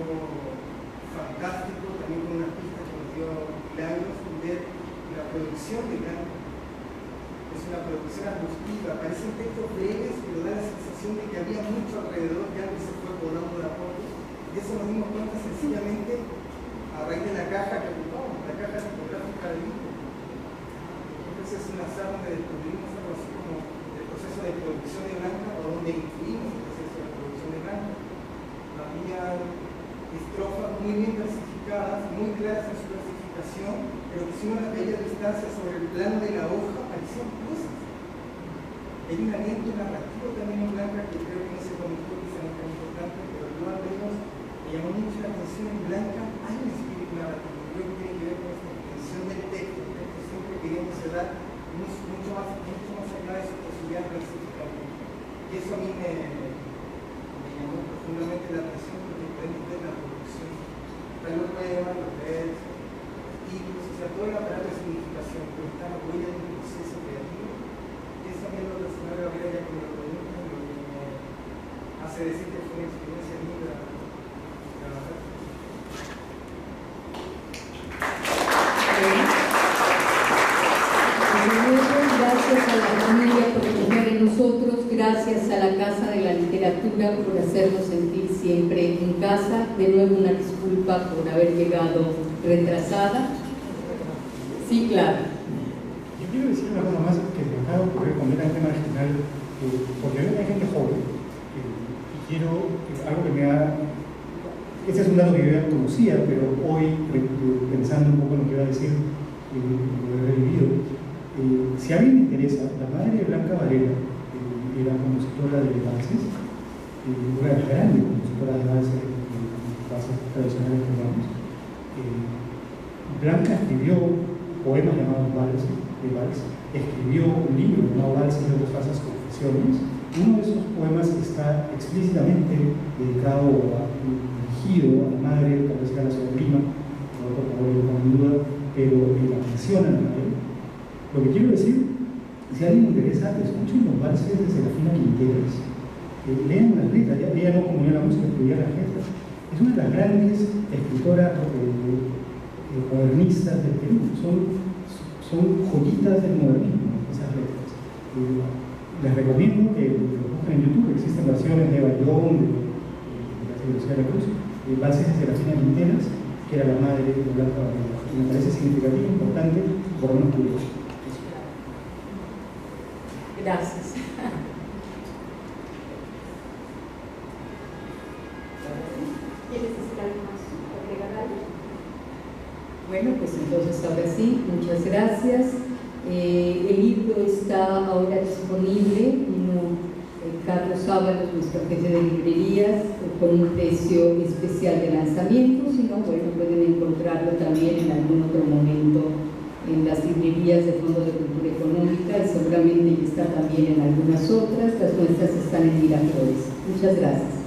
fantástico, también con una pista que nos dio Milagros, ver la producción de Blanca. Es una producción arbustiva, parecen textos breves, pero da la sensación de que había mucho alrededor que algo se fue volando de a poco. Y eso nos dimos cuenta sencillamente a raíz de la caja que ocupamos, la caja tipográfica del libro. Entonces es una sala donde descubrimos algo así como el proceso de producción de Blanca, o donde incluimos el proceso de producción de Blanca. Había estrofas muy bien clasificadas, muy claras en su clasificación, pero que si uno las veía a distancia sobre el plano de la hoja, parecían cosas. Hay un aliento narrativo también en Blanca que creo que no se comentó, que es tan importante, pero yo al menos me llamó mucho la atención. En Blanca hay un espíritu narrativo, creo que tiene que ver con esta intención del texto. El texto siempre queríamos dar mucho más allá de su posibilidad de clasificarlo. Y eso a mí me llamó profundamente la atención, porque podemos ver la producción, tal los poemas, los versos, los títulos, o sea, todo el aparato de significación, pero está la huella de un proceso creativo. Y eso a mí lo personal, Gabriela, ya que me lo preguntan, lo que me hace decir que fue una experiencia linda trabajar. Gracias a la familia por confiar en nosotros, gracias a la Casa de la Literatura por hacernos sentir siempre en casa. De nuevo una disculpa por haber llegado retrasada. Sí, claro. Yo quiero decir una cosa más que me acaba de ocurrir cuando era el tema regional, porque hay gente joven y quiero algo que me ha... Este es un dato que yo ya conocía, pero hoy, pensando un poco en lo que iba a decir, lo he revivido. Si a alguien le interesa, la madre de Blanca Varela era compositora de valses, una grande compositora de valses tradicionales peruanos. Blanca escribió poemas llamados valses, escribió un libro llamado Valses de otras falsas confesiones, Uno de esos poemas está explícitamente dedicado, dirigido a la madre, tal vez a la sobrina, por favor, con duda, pero la menciona a la madre. Lo que quiero decir, si a alguien le interesa, escuchen los valses de Serafina Quinteras, lean las letras, ella no componía la música, escribía las letras. Es una de las grandes escritoras modernistas del Perú, son joyitas del modernismo, esas letras. Les recomiendo que lo busquen en YouTube, existen versiones de Bayón, de la Universidad de la Cruz, valses de Serafina Quinteras, que era la madre de Blanca Varela. Y me parece significativo, importante, por lo menos curioso. Gracias. ¿Quieres decir algo más? ¿Agregar algo? Bueno, pues entonces ahora sí, muchas gracias. El libro está ahora disponible. Carlos Ábalos, nuestro jefe de librerías, con un precio especial de lanzamiento. Si no, bueno, pueden encontrarlo también en algún otro momento en las librerías de Fondo de Cultura Económica, y seguramente está también en algunas otras. Las nuestras están en Miraflores. Muchas gracias.